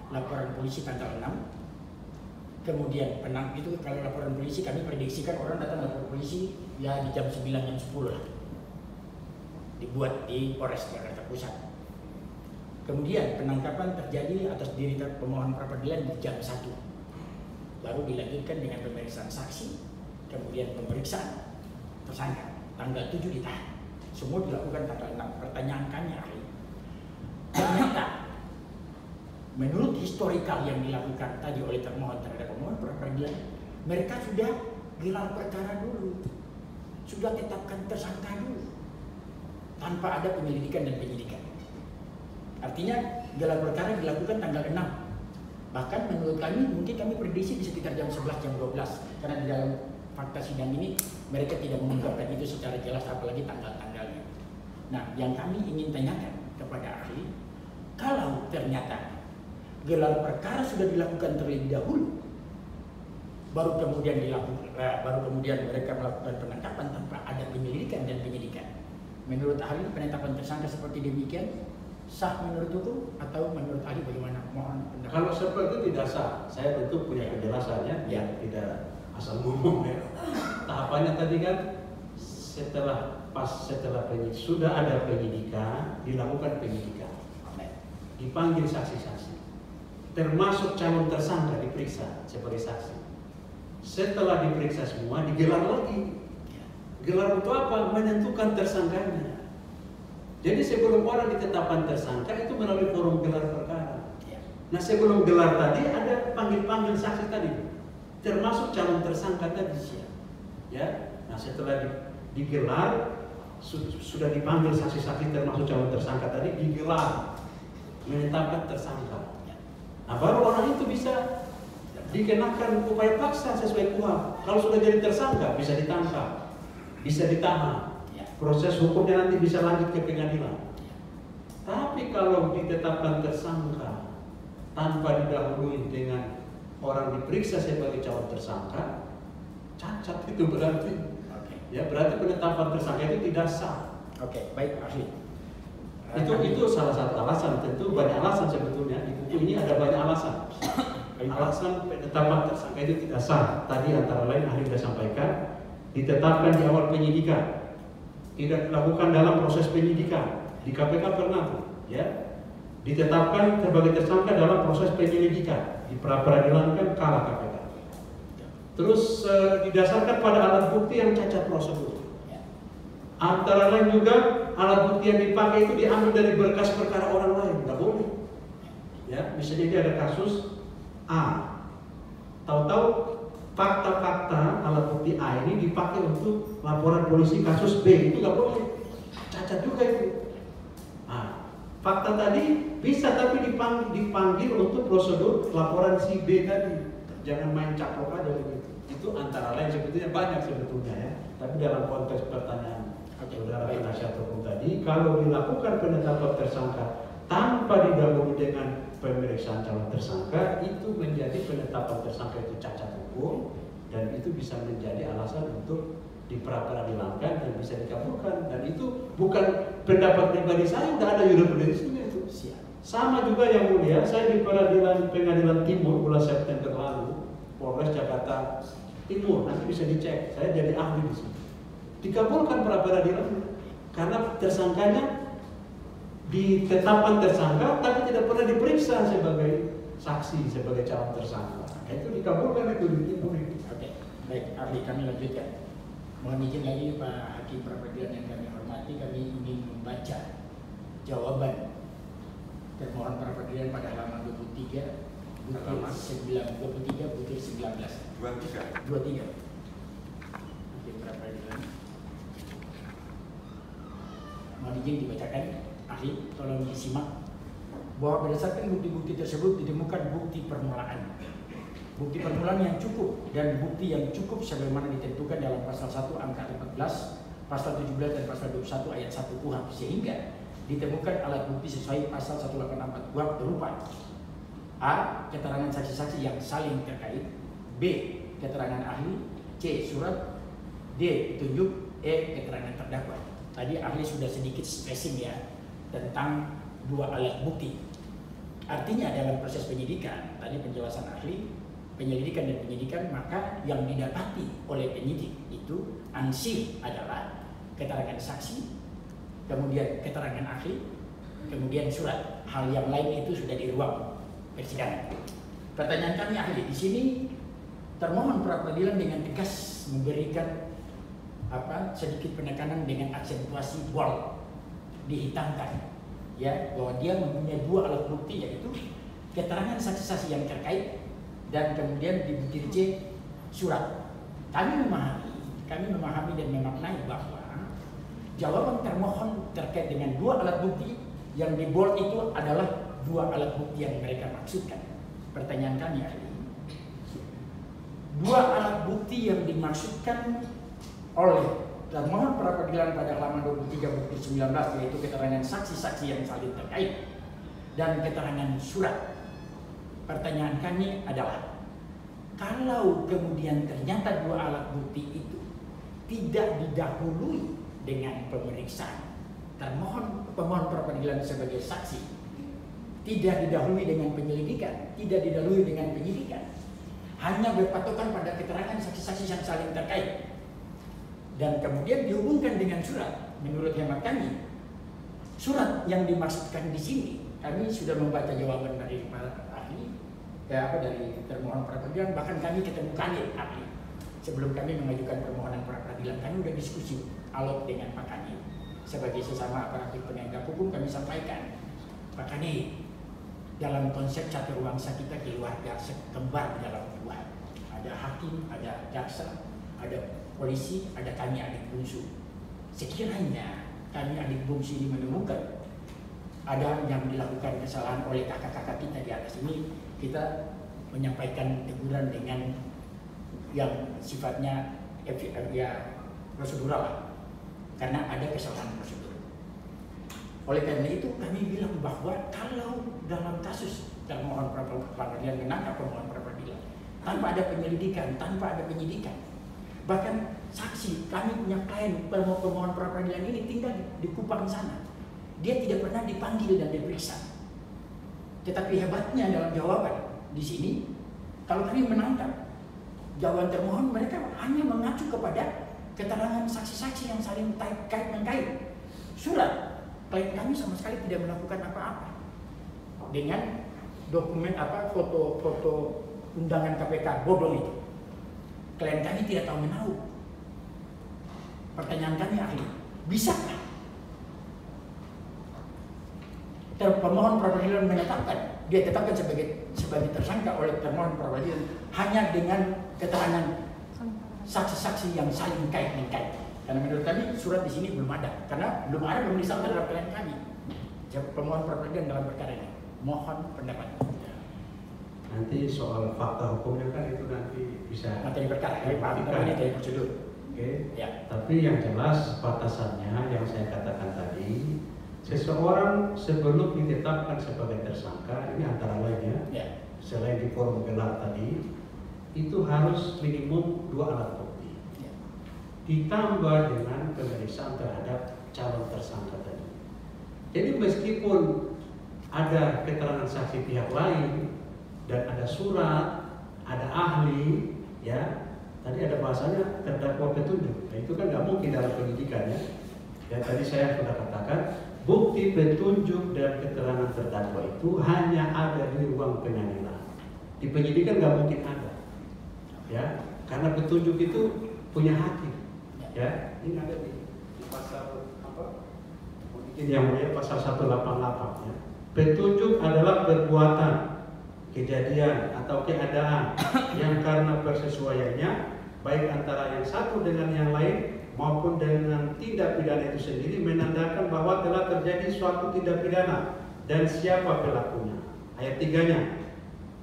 laporan polisi tanggal 6, kemudian itu kalau laporan polisi kami prediksikan orang datang lapor polisi ya di jam 9, jam 10 lah, dibuat di Polres Jakarta Pusat. Kemudian penangkapan terjadi atas diri pemohon pra peradilan di jam 1, baru dilanjutkan dengan pemeriksaan saksi, kemudian pemeriksaan tersangka. Tanggal 7 ditahan. Semua dilakukan tanggal 6. Pertanyaan kami ahli, ternyata menurut historikal yang dilakukan tadi oleh termohon terhadap pemohon pra peradilan, mereka sudah gelar perkara dulu, sudah tetapkan tersangka dulu, tanpa ada penyelidikan dan penyidikan. Artinya gelar perkara dilakukan tanggal 6. Bahkan menurut kami, mungkin kami prediksi di sekitar jam 11, jam 12, karena di dalam fakta sidang ini mereka tidak mengungkapkan itu secara jelas, apalagi tanggal-tanggalnya. Nah, yang kami ingin tanyakan kepada ahli, kalau ternyata gelar perkara sudah dilakukan terlebih dahulu, baru kemudian mereka melakukan penangkapan tanpa ada penyelidikan dan penyidikan. Menurut ahli, penetapan tersangka seperti demikian sah menurut hukum atau menurut ahli bagaimana? Mohon pendapat. Kalau seperti itu tidak sah, saya tentu punya penjelasannya, Ya. tidak asal ngomong ya. Tahapannya tadi kan setelah sudah ada penyidikan, dilakukan penyidikan, dipanggil saksi-saksi, termasuk calon tersangka diperiksa sebagai saksi. Setelah diperiksa semua, digelar lagi. Gelar untuk apa? Menentukan tersangkanya. Jadi sebelum orang ditetapkan tersangka itu melalui forum gelar perkara. Nah, sebelum gelar tadi ada panggil-panggil saksi tadi, termasuk calon tersangka tadi. Ya. Nah, setelah digelar sudah dipanggil saksi-saksi termasuk calon tersangka tadi, digelar menetapkan tersangka. Nah, baru orang itu bisa dikenakan upaya paksa sesuai KUHP. Kalau sudah jadi tersangka bisa ditangkap, bisa ditahan. Proses hukumnya nanti bisa lanjut ke pengadilan. Tapi kalau ditetapkan tersangka tanpa didahului dengan orang diperiksa sebagai calon tersangka, cacat itu berarti. Ya, berarti penetapan tersangka itu tidak sah. Oke, baik ahli. Itu salah satu alasan, tentu banyak alasan sebetulnya. Di buku ini ada banyak alasan. Alasan penetapan tersangka itu tidak sah. Tadi antara lain ahli sudah sampaikan, ditetapkan di awal penyidikan, tidak dilakukan dalam proses penyidikan. Di KPK pernah, ya, ditetapkan sebagai tersangka dalam proses penyelidikan. Di pra-peradilan kan kalah KPK. Terus didasarkan pada alat bukti yang cacat prosedur. Antara lain juga alat bukti yang dipakai itu diambil dari berkas perkara orang lain, nggak boleh. Ya, bisa jadi ada kasus A, tahu-tahu fakta-fakta alat bukti A ini dipakai untuk laporan polisi kasus B, itu nggak boleh, cacat juga itu. Nah, fakta tadi bisa tapi dipanggil untuk prosedur laporan si B tadi, jangan main caplok aja begitu. Itu antara lain, sebetulnya banyak sebetulnya ya. Tapi dalam konteks pertanyaan saudara penasihat hukum tadi, kalau dilakukan penetapan tersangka tanpa didahului dengan pemeriksaan calon tersangka, itu menjadi penetapan tersangka itu cacat hukum dan itu bisa menjadi alasan untuk diperadilankan dan bisa dikabulkan. Dan itu bukan pendapat pribadi saya, sudah ada jurisprudensinya itu. Sama juga yang mulia, saya di pengadilan Timur bulan September lalu, Polres Jakarta Timur, nanti bisa dicek, saya jadi ahli di sini. Dikabulkan peradilan karena tersangkanya ditetapkan tersangka tapi tidak pernah diperiksa sebagai saksi, sebagai calon tersangka. Itu dikabulkan itu di Timur itu. Oke, baik, ahli kami lanjutkan. Mohon izin lagi Pak Hakim Pra-Peradilan yang kami hormati, kami ingin membaca jawaban termohon pra-peradilan pada halaman 23 butir 19. 23. Hakim pra-peradilan. Mohon izin dibacakan, ahli, tolong disimak. Bahwa berdasarkan bukti-bukti tersebut ditemukan bukti permulaan. Bukti permulaan yang cukup dan bukti yang cukup sebagaimana ditentukan dalam pasal 1 angka 14, pasal 17 dan pasal 21 ayat 1 KUHP, sehingga ditemukan alat bukti sesuai pasal 184 KUHP berupa A. Keterangan saksi-saksi yang saling terkait, B. Keterangan ahli, C. Surat, D. Petunjuk, E. Keterangan terdakwa. Tadi ahli sudah sedikit stressing ya tentang dua alat bukti. Artinya dalam proses penyidikan, tadi penjelasan ahli, penyelidikan dan penyidikan, maka yang didapati oleh penyidik itu ansih adalah keterangan saksi, kemudian keterangan ahli, kemudian surat. Hal yang lain itu sudah di ruang persidangan. Pertanyaan kami ahli, di sini termohon pra-peradilan dengan tegas memberikan sedikit penekanan dengan aksentuasi bold, dihitamkan ya, bahwa dia mempunyai dua alat bukti, yaitu keterangan saksi-saksi yang terkait, dan kemudian di butir C surat. Kami memahami dan memaknai bahwa jawaban termohon terkait dengan dua alat bukti yang di bold itu adalah dua alat bukti yang mereka maksudkan. Pertanyaan kami ahli, dua alat bukti yang dimaksudkan oleh termohon pra peradilan pada halaman 23 bukti 19, yaitu keterangan saksi-saksi yang saling terkait dan keterangan surat. Pertanyaan kami adalah, kalau kemudian ternyata dua alat bukti itu tidak didahului dengan pemeriksaan, pemohon pra peradilan sebagai saksi, tidak didahului dengan penyelidikan, tidak didahului dengan penyidikan, hanya berpatokan pada keterangan saksi-saksi yang saling terkait, dan kemudian dihubungkan dengan surat. Menurut hemat kami, surat yang dimaksudkan di sini, kami sudah membaca jawaban dari para ahli, dari termohon pra peradilan, bahkan kami ketemu Kanit ahli. Sebelum kami mengajukan permohonan pra peradilan, kami sudah diskusi alot dengan Pak Kanit. Sebagai sesama aparatur penegak hukum, kami sampaikan, Pak Kanit, dalam konsep catur bangsa kita keluarga kembar dalam dua. Ada hakim, ada jaksa, ada polisi, ada kami adik bungsu. Sekiranya kami adik bungsu ini menemukan ada yang dilakukan kesalahan oleh kakak-kakak kita di atas ini, kita menyampaikan teguran dengan yang sifatnya prosedural lah, karena ada kesalahan prosedur. Oleh karena itu kami bilang bahwa kalau dalam kasus termohon pra peradilan menangkap pemohon pra peradilan tanpa ada penyelidikan, tanpa ada penyidikan, bahkan saksi, kami punya klien pemohon pra peradilan ini tinggal di Kupang sana, dia tidak pernah dipanggil dan diperiksa. Tetapi hebatnya dalam jawaban di sini, kalau kami menangkap jawaban termohon, mereka hanya mengacu kepada keterangan saksi-saksi yang saling kait-mengkait. Surat klien kami sama sekali tidak melakukan apa-apa dengan dokumen foto undangan KPK bodong itu. Klien kami tidak tahu menahu. Pertanyaan kami ahli, bisakah pemohon pra peradilan menetapkan, dia tetapkan sebagai tersangka oleh termohon pra peradilan hanya dengan keterangan saksi-saksi yang saling kait-mengkait? Karena menurut kami surat di sini belum ada, karena belum ada pemeriksaan terhadap klien kami. Pemohon pra peradilan dalam perkara ini, mohon pendapat. Nanti soal fakta hukumnya kan itu nanti bisa materi perkara, materi prosedur. Oke. Ya. Tapi yang jelas batasannya yang saya katakan tadi, seseorang sebelum ditetapkan sebagai tersangka, ini antara lainnya, selain di forum gelar tadi, itu harus minimum 2 alat bukti. Ditambah dengan pemeriksaan terhadap calon tersangka tadi. Jadi meskipun ada keterangan saksi pihak lain dan ada surat, ada ahli, ya tadi ada bahasanya terdakwa petunjuk. Nah, itu kan nggak mungkin dalam penyidikan ya. Dan tadi saya sudah katakan bukti petunjuk dan keterangan terdakwa itu hanya ada di ruang pengadilan. Di penyidikan nggak mungkin ada, ya karena petunjuk itu punya hakim. Ya, ini ada di pasal apa? Mungkin yang mulia pasal 188 ya. Petunjuk adalah perbuatan, kejadian atau keadaan yang karena persesuaiannya baik antara yang satu dengan yang lain maupun dengan tindak pidana itu sendiri menandakan bahwa telah terjadi suatu tindak pidana dan siapa pelakunya. Ayat 3-nya,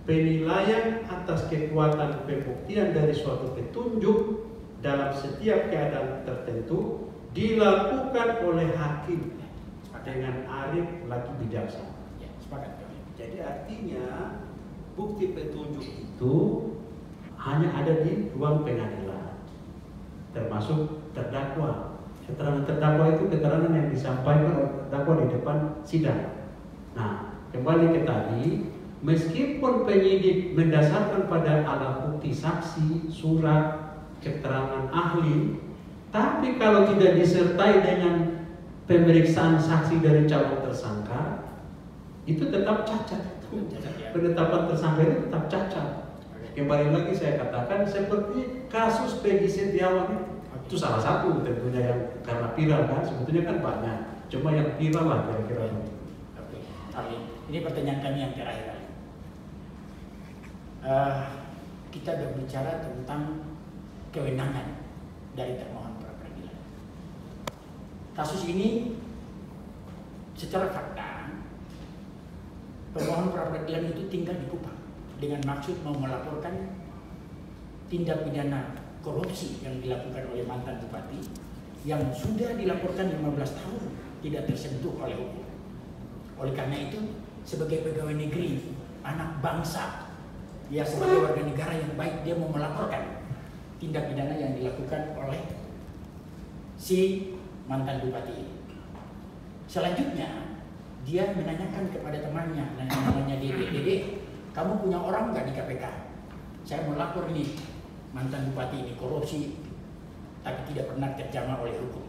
penilaian atas kekuatan pembuktian dari suatu petunjuk dalam setiap keadaan tertentu dilakukan oleh hakim dengan arif lagi bijaksana. Ya, sepakat. Jadi artinya bukti petunjuk itu hanya ada di ruang pengadilan, termasuk terdakwa. Keterangan terdakwa itu keterangan yang disampaikan oleh terdakwa di depan sidang. Nah, kembali ke tadi, meskipun penyidik mendasarkan pada alat bukti saksi, surat, keterangan ahli, tapi kalau tidak disertai dengan pemeriksaan saksi dari calon tersangka, itu tetap cacat. Penetapan tersangka itu tetap cacat. Kembali lagi saya katakan seperti kasus Peggy Setiawan itu salah satu tentunya yang karena viral kan, sebetulnya kan banyak, cuma yang viral lah kira-kira. Oke, ini pertanyaan kami yang terakhir. kita berbicara tentang kewenangan dari termohon pra peradilan. Kasus ini secara fakta pemohon pra peradilan itu tinggal di Kupang dengan maksud mau melaporkan tindak pidana korupsi yang dilakukan oleh mantan bupati yang sudah dilaporkan 15 tahun tidak tersentuh oleh hukum. Oleh karena itu, sebagai pegawai negeri, anak bangsa, ya sebagai warga negara yang baik, dia mau melaporkan tindak pidana yang dilakukan oleh si mantan bupati ini. Selanjutnya, dia menanyakan kepada temannya, namanya Dede, kamu punya orang nggak di KPK? Saya mau lapor ini, mantan bupati ini korupsi, tapi tidak pernah terjamah oleh hukum.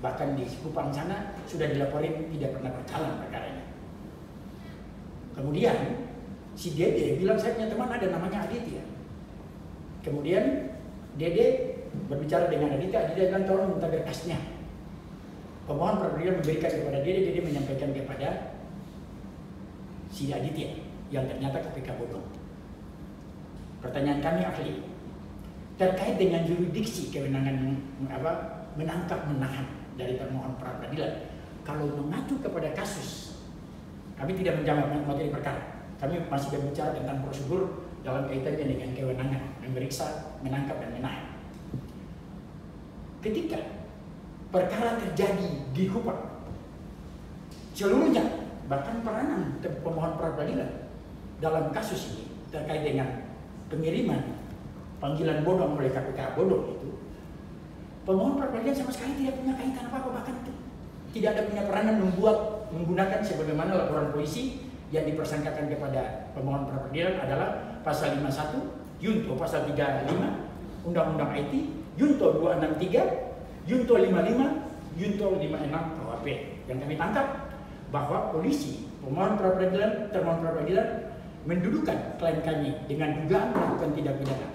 Bahkan di Kupang sana sudah dilaporin tidak pernah berjalan perkaranya. Kemudian si Dede bilang, saya punya teman ada namanya Aditya. Kemudian Dede berbicara dengan Aditya bilang tolong minta berkasnya. Pemohon pra peradilan memberikan kepada Dede menyampaikan kepada si Aditya yang ternyata KPK bodoh. Pertanyaan kami ahli terkait dengan yurisdiksi kewenangan menangkap menahan dari termohon pra peradilan. Kalau mengacu kepada kasus, kami tidak menjawab materi perkara. Kami masih berbicara tentang prosedur dalam kaitannya dengan kewenangan memeriksa, menangkap dan menahan. Ketika perkara terjadi di Kupang, seluruhnya bahkan peranan pemohon pra peradilan dalam kasus ini terkait dengan pengiriman panggilan bodong oleh KPK bodoh itu, pemohon pra peradilan sama sekali tidak punya kaitan apa-apa, bahkan tidak ada punya peranan menggunakan sebagaimana laporan polisi yang dipersangkakan kepada pemohon pra peradilan adalah pasal 51, Yunto pasal 35, Undang-Undang IT, Yunto 263, Yunto 55, Yunto 56 KUHP. Yang kami tangkap bahwa polisi, pemohon pra peradilan, termohon pra peradilan mendudukan klien kami dengan dugaan melakukan tindak pidana,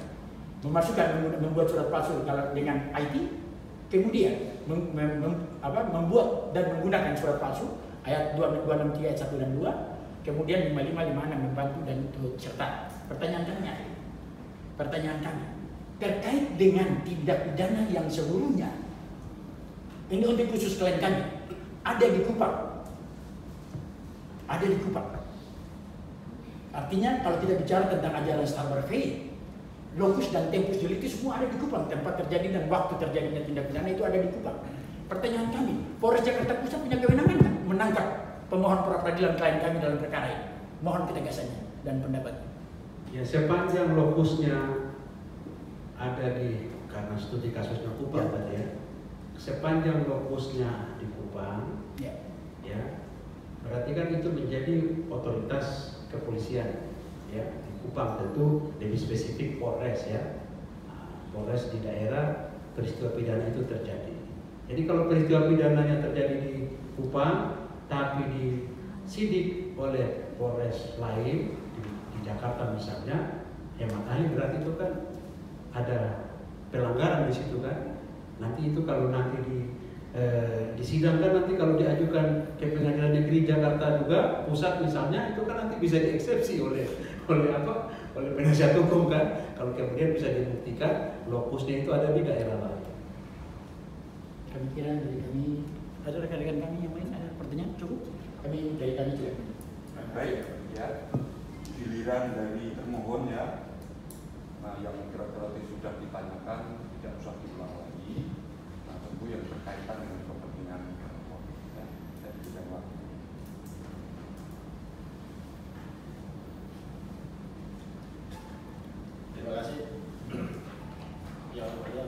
memasukkan membuat surat palsu dengan IT, kemudian membuat dan menggunakan surat palsu ayat 263 ayat 1 dan 2, kemudian 5556 membantu dan turut serta. Pertanyaan kami terkait dengan tindak pidana yang seluruhnya ini untuk khusus klien kami ada di Kupang. Artinya kalau kita bicara tentang ajaran Starberg-Fay, lokus dan tempus delicti semua ada di Kupang. Tempat terjadi dan waktu terjadinya tindak pidana itu ada di Kupang. Pertanyaan kami, Polres Jakarta Pusat punya kewenangan kan menangkap pemohon pra peradilan klien kami dalam perkara ini? Mohon ketegasannya dan pendapat. Ya, sepanjang lokusnya ada di, karena studi kasusnya Kupang tadi ya, sepanjang lokusnya di Kupang, ya, berarti kan itu menjadi otoritas kepolisian, ya, di Kupang tentu lebih spesifik Polres ya, Polres di daerah peristiwa pidana itu terjadi. Jadi kalau peristiwa pidananya terjadi di Kupang, tapi disidik oleh Polres lain di Jakarta misalnya, hemat ahli berarti itu kan ada pelanggaran di situ kan. Nanti itu kalau nanti disidangkan, nanti kalau diajukan ke Pengadilan Negeri Jakarta juga pusat misalnya, itu kan nanti bisa dieksepsi oleh penasihat hukum kan, kalau kemudian bisa dibuktikan lokusnya itu ada di daerah lain. Kami kira dari kami, ada rekan-rekan kami yang lain ada pertanyaan cukup? Kami dari kami juga. Baik ya, giliran dari termohon ya, nah yang kira-kira sudah ditanyakan tidak usah diulang lagi. Nah tentu yang berkaitan dengan kepentingan termohon ya, dari bidang waktu. Terima kasih. Yang mulia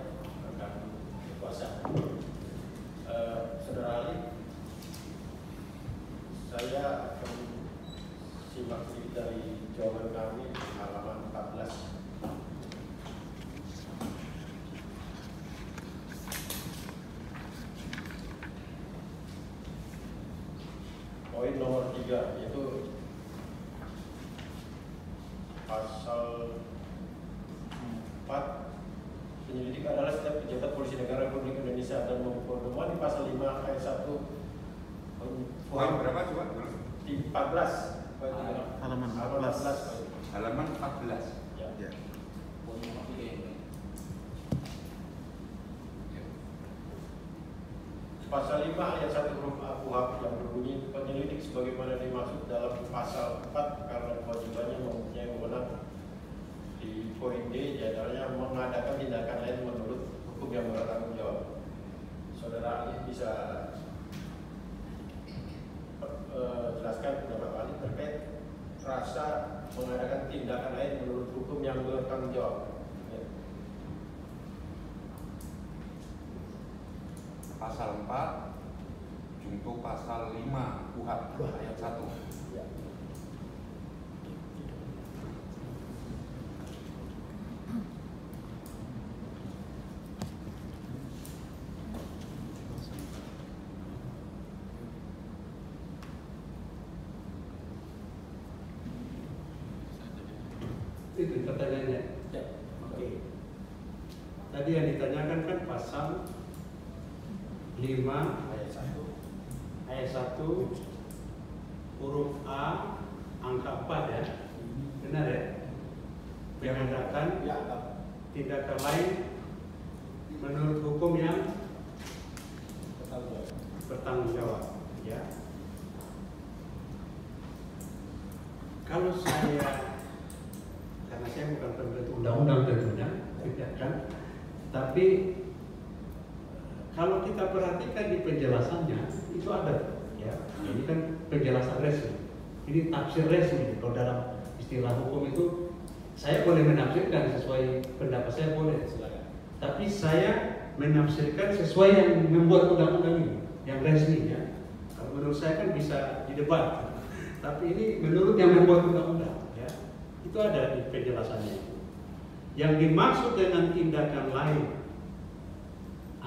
rekan kuasa, Saudara Ali, saya akan simak dari jawaban kami di halaman 14. Poin nomor 3 yaitu pasal 4, penyelidik adalah setiap pejabat polisi negara Republik Indonesia dan memenuhi di pasal 5 ayat 1 Poin berapa coba? di 14 halaman 14. Halaman 14. Ya. Pasal 5 ayat 1 huruf A KUHP yang berbunyi penyelidik sebagaimana dimaksud dalam pasal 4 karena kewajibannya mempunyai wewenang di poin D diantaranya mengadakan tindakan lain menurut hukum yang bertanggung jawab. Saudara ahli bisa jelaskan pendapat ahli terkait rasa mengadakan tindakan lain menurut hukum yang bertanggung jawab. Pasal 4 junto pasal 5 KUHP ayat 1. Ya. Itu pertanyaannya. Ya. Oke. Tadi yang ditanyakan kan pasal 5 ayat 1 huruf A angka 4 ya. Benar ya? Mengadakan tindakan lain menurut hukum yang bertanggung jawab ya. Kalau saya, karena saya bukan pembentuk undang-undang tentunya, tidak kan, tapi kalau kita perhatikan di penjelasannya itu ada ya. Ini kan penjelasan resmi, ini tafsir resmi. Kalau dalam istilah hukum itu saya boleh menafsirkan sesuai pendapat saya, boleh, silakan. Tapi saya menafsirkan sesuai yang membuat undang-undang ini, yang resmi ya. Kalau menurut saya kan bisa didebat, tapi ini menurut yang membuat undang-undang ya. Itu ada di penjelasannya. Yang dimaksud dengan tindakan lain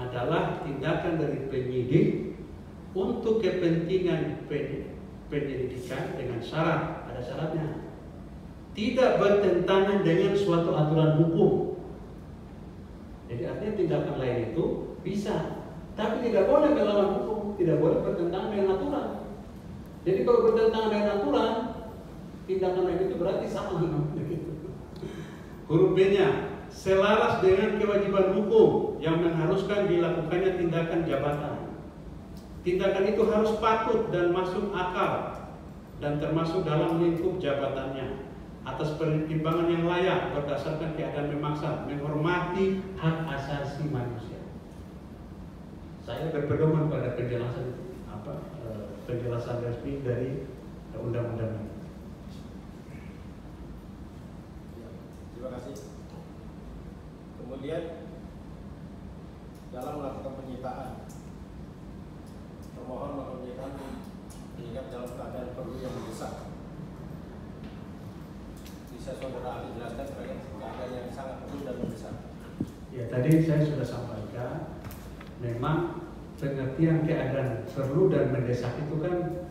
adalah tindakan dari penyidik untuk kepentingan penyelidikan dengan syarat, ada syaratnya, tidak bertentangan dengan suatu aturan hukum. Jadi artinya tindakan lain itu bisa, tapi tidak boleh melawan hukum, tidak boleh bertentangan dengan aturan. Jadi kalau bertentangan dengan aturan, tindakan lain itu berarti sama. Huruf B-nya selaras dengan kewajiban hukum yang mengharuskan dilakukannya tindakan jabatan. Tindakan itu harus patut dan masuk akal dan termasuk dalam lingkup jabatannya atas pertimbangan yang layak berdasarkan keadaan memaksa, menghormati hak asasi manusia. Saya berpedoman pada penjelasan penjelasan resmi dari undang-undang ini. Terima kasih. Kemudian dalam melakukan penyitaan, termohon melakukan penyitaan mengingat dalam keadaan perlu yang mendesak. Bisa saudara ahli jelaskan terkait keadaan yang sangat perlu dan mendesak? Ya, tadi saya sudah sampaikan, memang pengertian keadaan perlu dan mendesak itu kan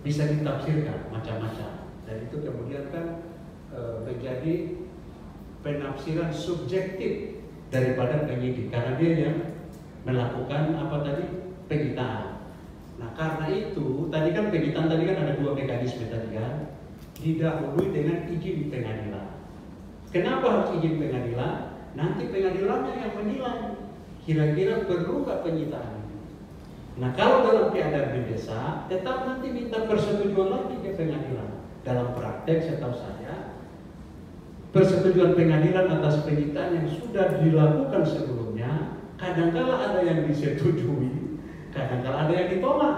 bisa ditafsirkan macam-macam, dan itu kemudian kan menjadi penafsiran subjektif daripada penyidik karena dia yang melakukan penyitaan. Nah, karena itu tadi kan penyitaan tadi kan ada dua mekanisme tadi kan, didahului dengan izin pengadilan. Kenapa harus izin pengadilan? Nanti pengadilannya yang menilai kira-kira perlu nggak penyitaan. Nah, kalau dalam keadaan mendesak, tetap nanti minta persetujuan lagi ke pengadilan. Dalam praktek setahu saya, persetujuan pengadilan atas penyitaan yang sudah dilakukan sebelumnya, kadangkala ada yang disetujui, kadangkala ada yang ditolak.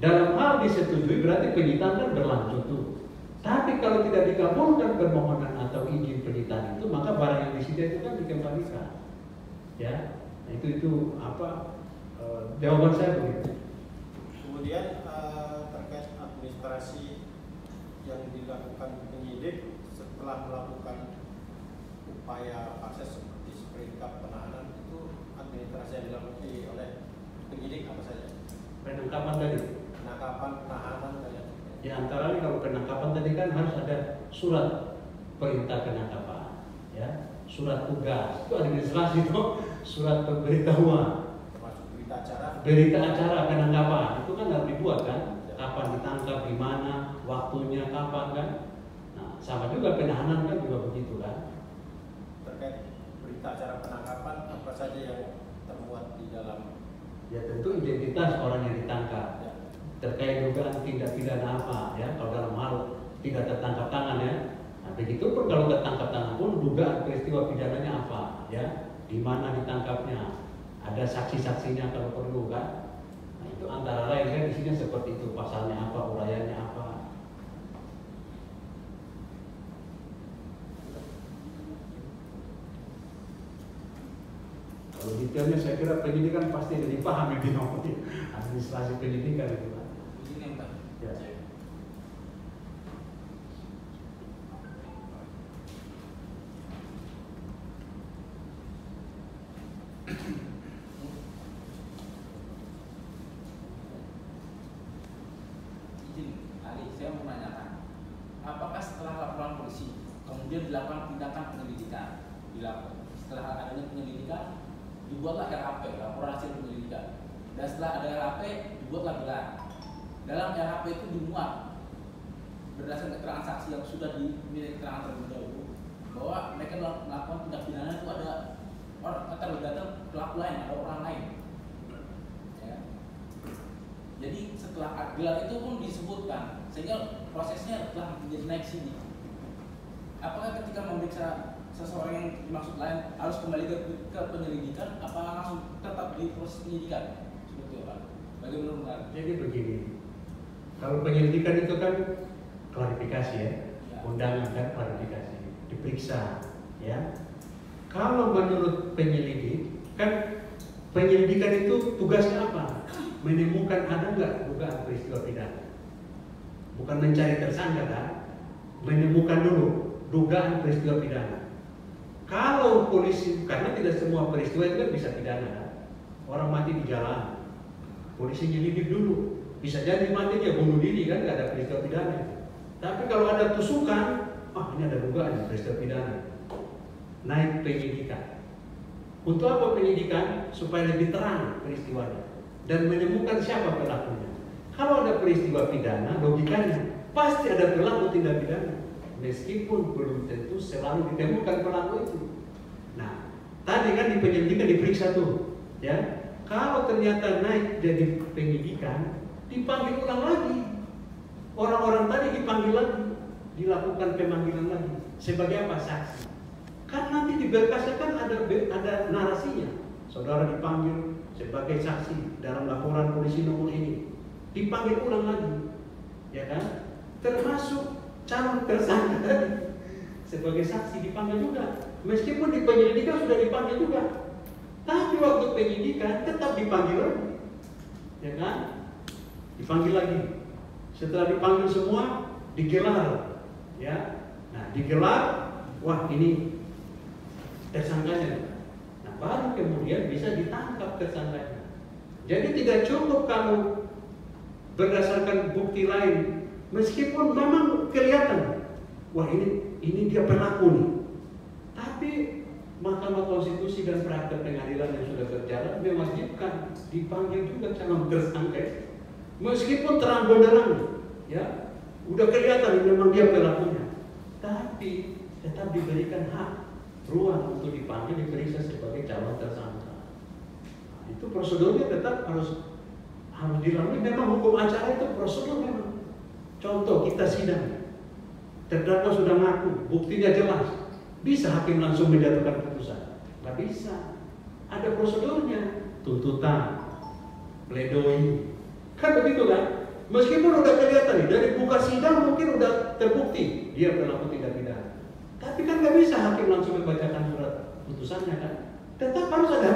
Dalam hal disetujui berarti penyitaan kan berlanjut tuh. Tapi kalau tidak dikabulkan permohonan atau izin penyitaan itu, maka barang yang disita itu kan dikembalikan. Ya, nah, itu jawaban saya begitu. Kemudian terkait administrasi yang dilakukan penyidik setelah melakukan upaya paksa seperti seperangkap penahanan, itu administrasi yang dilakukan oleh penyidik apa saja? Penangkapan tadi. Penangkapan, penahanan, dan Di antaranya kalau penangkapan tadi kan harus ada surat perintah penangkapan, ya, surat tugas, itu administrasi itu, surat pemberitahuan, termasuk berita acara penangkapan, itu kan harus dibuat kan, kapan ditangkap, di mana, waktunya kapan kan, Nah, sama juga penahanan kan juga begitu kan. Terkait berita acara penangkapan, apa saja yang termuat di dalam? Ya tentu identitas orang yang ditangkap, Ya. terkait dugaan tindak pidana apa ya, kalau dalam hal tidak tertangkap tangan ya. Nah, begitu pun kalau tertangkap tangan pun dugaan peristiwa pidananya apa ya, di mana ditangkapnya, ada saksi-saksinya kalau perlu kan. Nah, itu antara lain kan isinya seperti itu, pasalnya apa, uraiannya apa. Kalau detailnya saya kira penyidikan pasti lebih paham di nomor administrasi penyidikan itu kan. Begini Pak. Ya. Izin, Ali, saya mau menanyakan, apakah setelah laporan polisi kemudian dilakukan tindakan penyelidikan, setelah adanya penyelidikan dibuatlah RAP, laporan hasil penyelidikan, dan setelah ada RAP dibuatlah gelar. Dalam RAP itu dimuat berdasarkan keterangan saksi yang sudah dimiliki keterangan terlebih dahulu bahwa mereka melakukan tindak pidana itu ada orang terlibat pelaku lain, ada orang lain. Ya. Jadi setelah gelar itu pun disebutkan sehingga prosesnya telah menjadi naik sini. Apakah ketika memeriksa seseorang yang dimaksud lain harus kembali ke penyelidikan, apa langsung tetap di proses penyidikan? Seperti apa? Bagaimana? Jadi begini, kalau penyelidikan itu kan klarifikasi ya, undangan kan klarifikasi, diperiksa ya. Kalau menurut penyelidik kan penyelidikan itu tugasnya apa? Menemukan ada nggak dugaan peristiwa pidana, bukan mencari tersangka kan? Menemukan dulu dugaan peristiwa pidana. Kalau polisi, karena tidak semua peristiwa itu kan bisa pidana kan? Orang mati di jalan, polisi nyelidik dulu, bisa jadi mati dia bunuh diri kan, nggak ada peristiwa pidana. Tapi kalau ada tusukan, ini ada dugaan peristiwa pidana. Naik penyidikan. Untuk apa penyidikan? Supaya lebih terang peristiwanya dan menemukan siapa pelakunya. Kalau ada peristiwa pidana, logikanya pasti ada pelaku tindak pidana, meskipun belum tentu selalu ditemukan pelaku itu. Nah, tadi kan di penyelidikan diperiksa tuh, ya. Kalau ternyata naik jadi penyidikan, dipanggil ulang lagi. Orang-orang tadi dipanggil lagi, dilakukan pemanggilan lagi. Sebagai apa? Saksi. Kan nanti di berkasnya kan ada narasinya. Saudara dipanggil sebagai saksi dalam laporan polisi nomor ini. Dipanggil ulang lagi, ya kan? Termasuk calon tersangka tadi sebagai saksi dipanggil juga. Meskipun di penyelidikan sudah dipanggil juga, tapi waktu penyidikan tetap dipanggil lagi, ya kan? Dipanggil lagi. Setelah dipanggil semua, digelar, ya. Nah, digelar, wah ini tersangkanya. Nah, baru kemudian bisa ditangkap tersangkanya. Jadi tidak cukup kalau berdasarkan bukti lain, meskipun memang kelihatan, wah ini dia pelaku nih. Tapi Mahkamah Konstitusi dan praktek pengadilan yang sudah berjalan mewajibkan dipanggil juga calon tersangka, meskipun terang benderang, ya, udah kelihatan memang dia pelakunya, tapi tetap diberikan hak ruang untuk dipanggil diperiksa sebagai calon tersangka. Nah, itu prosedurnya tetap harus dilalui. Memang hukum acara itu prosedur memang. Contoh kita sidang, terdakwa sudah ngaku, buktinya jelas, bisa hakim langsung menjatuhkan putusan? Nggak bisa. Ada prosedurnya, tuntutan, pledoi, kan begitu kan? Meskipun udah kelihatan nih dari buka sidang mungkin udah terbukti dia pelaku tindak pidana. Tapi kan nggak bisa hakim langsung membacakan surat putusannya kan? Tetap harus ada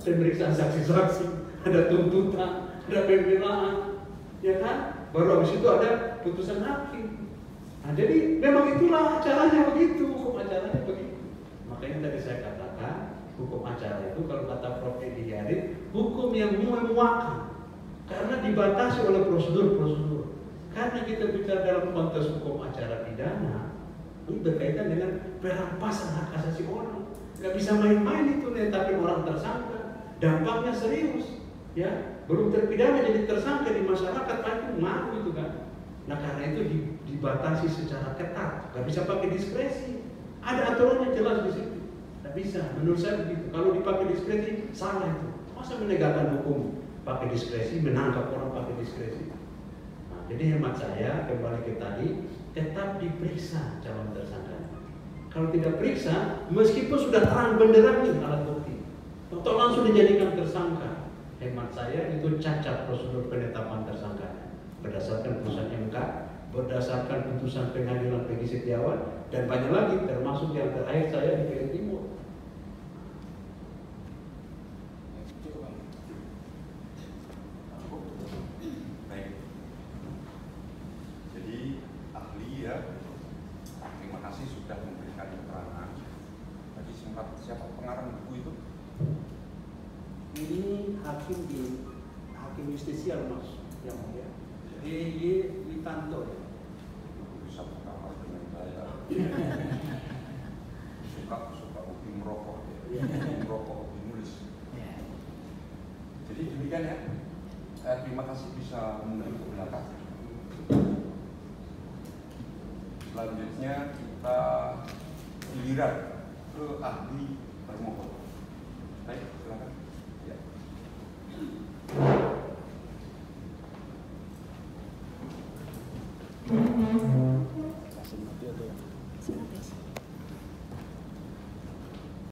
pemeriksaan saksi-saksi, ada tuntutan, ada pembelaan, ya kan? Baru habis itu ada putusan hakim. Nah, jadi memang itulah acaranya begitu, hukum acaranya begitu. Makanya tadi saya katakan hukum acara itu kalau kata Prof. Edi Yarid, hukum yang memuakan karena dibatasi oleh prosedur-prosedur. Karena kita bicara dalam konteks hukum acara pidana, ini berkaitan dengan perampasan hak asasi orang. Nggak bisa main-main itu, tapi orang tersangka, dampaknya serius, ya. Belum terpidana jadi tersangka di masyarakat, itu malu itu kan. Nah karena itu dibatasi secara ketat, nggak bisa pakai diskresi. Ada aturannya jelas di situ. Nggak bisa. Menurut saya begitu. Kalau dipakai diskresi salah itu. Masa menegakkan hukum pakai diskresi, menangkap orang pakai diskresi? Nah, jadi hemat saya kembali ke tadi, tetap diperiksa calon tersangka. Kalau tidak periksa, meskipun sudah terang benderang nih alat bukti, atau langsung dijadikan tersangka, hemat saya itu cacat prosedur penetapan tersangka berdasarkan putusan MK, berdasarkan putusan pengadilan Peggy Setiawan, dan banyak lagi termasuk yang terakhir saya di PN Timur. Baik. Jadi ahli ya, terima kasih sudah memberikan keterangan. Tadi sempat siapa pengarang buku itu? Ini hakim justisial mas, yang mulia. D.Y. Witanto. Bisa berkamal dengan saya. suka hobi merokok, merokok, hobi nulis. Jadi demikian ya. Terima kasih bisa menerima ke belakang. Selanjutnya kita giliran ke ahli termohon. Baik, silakan.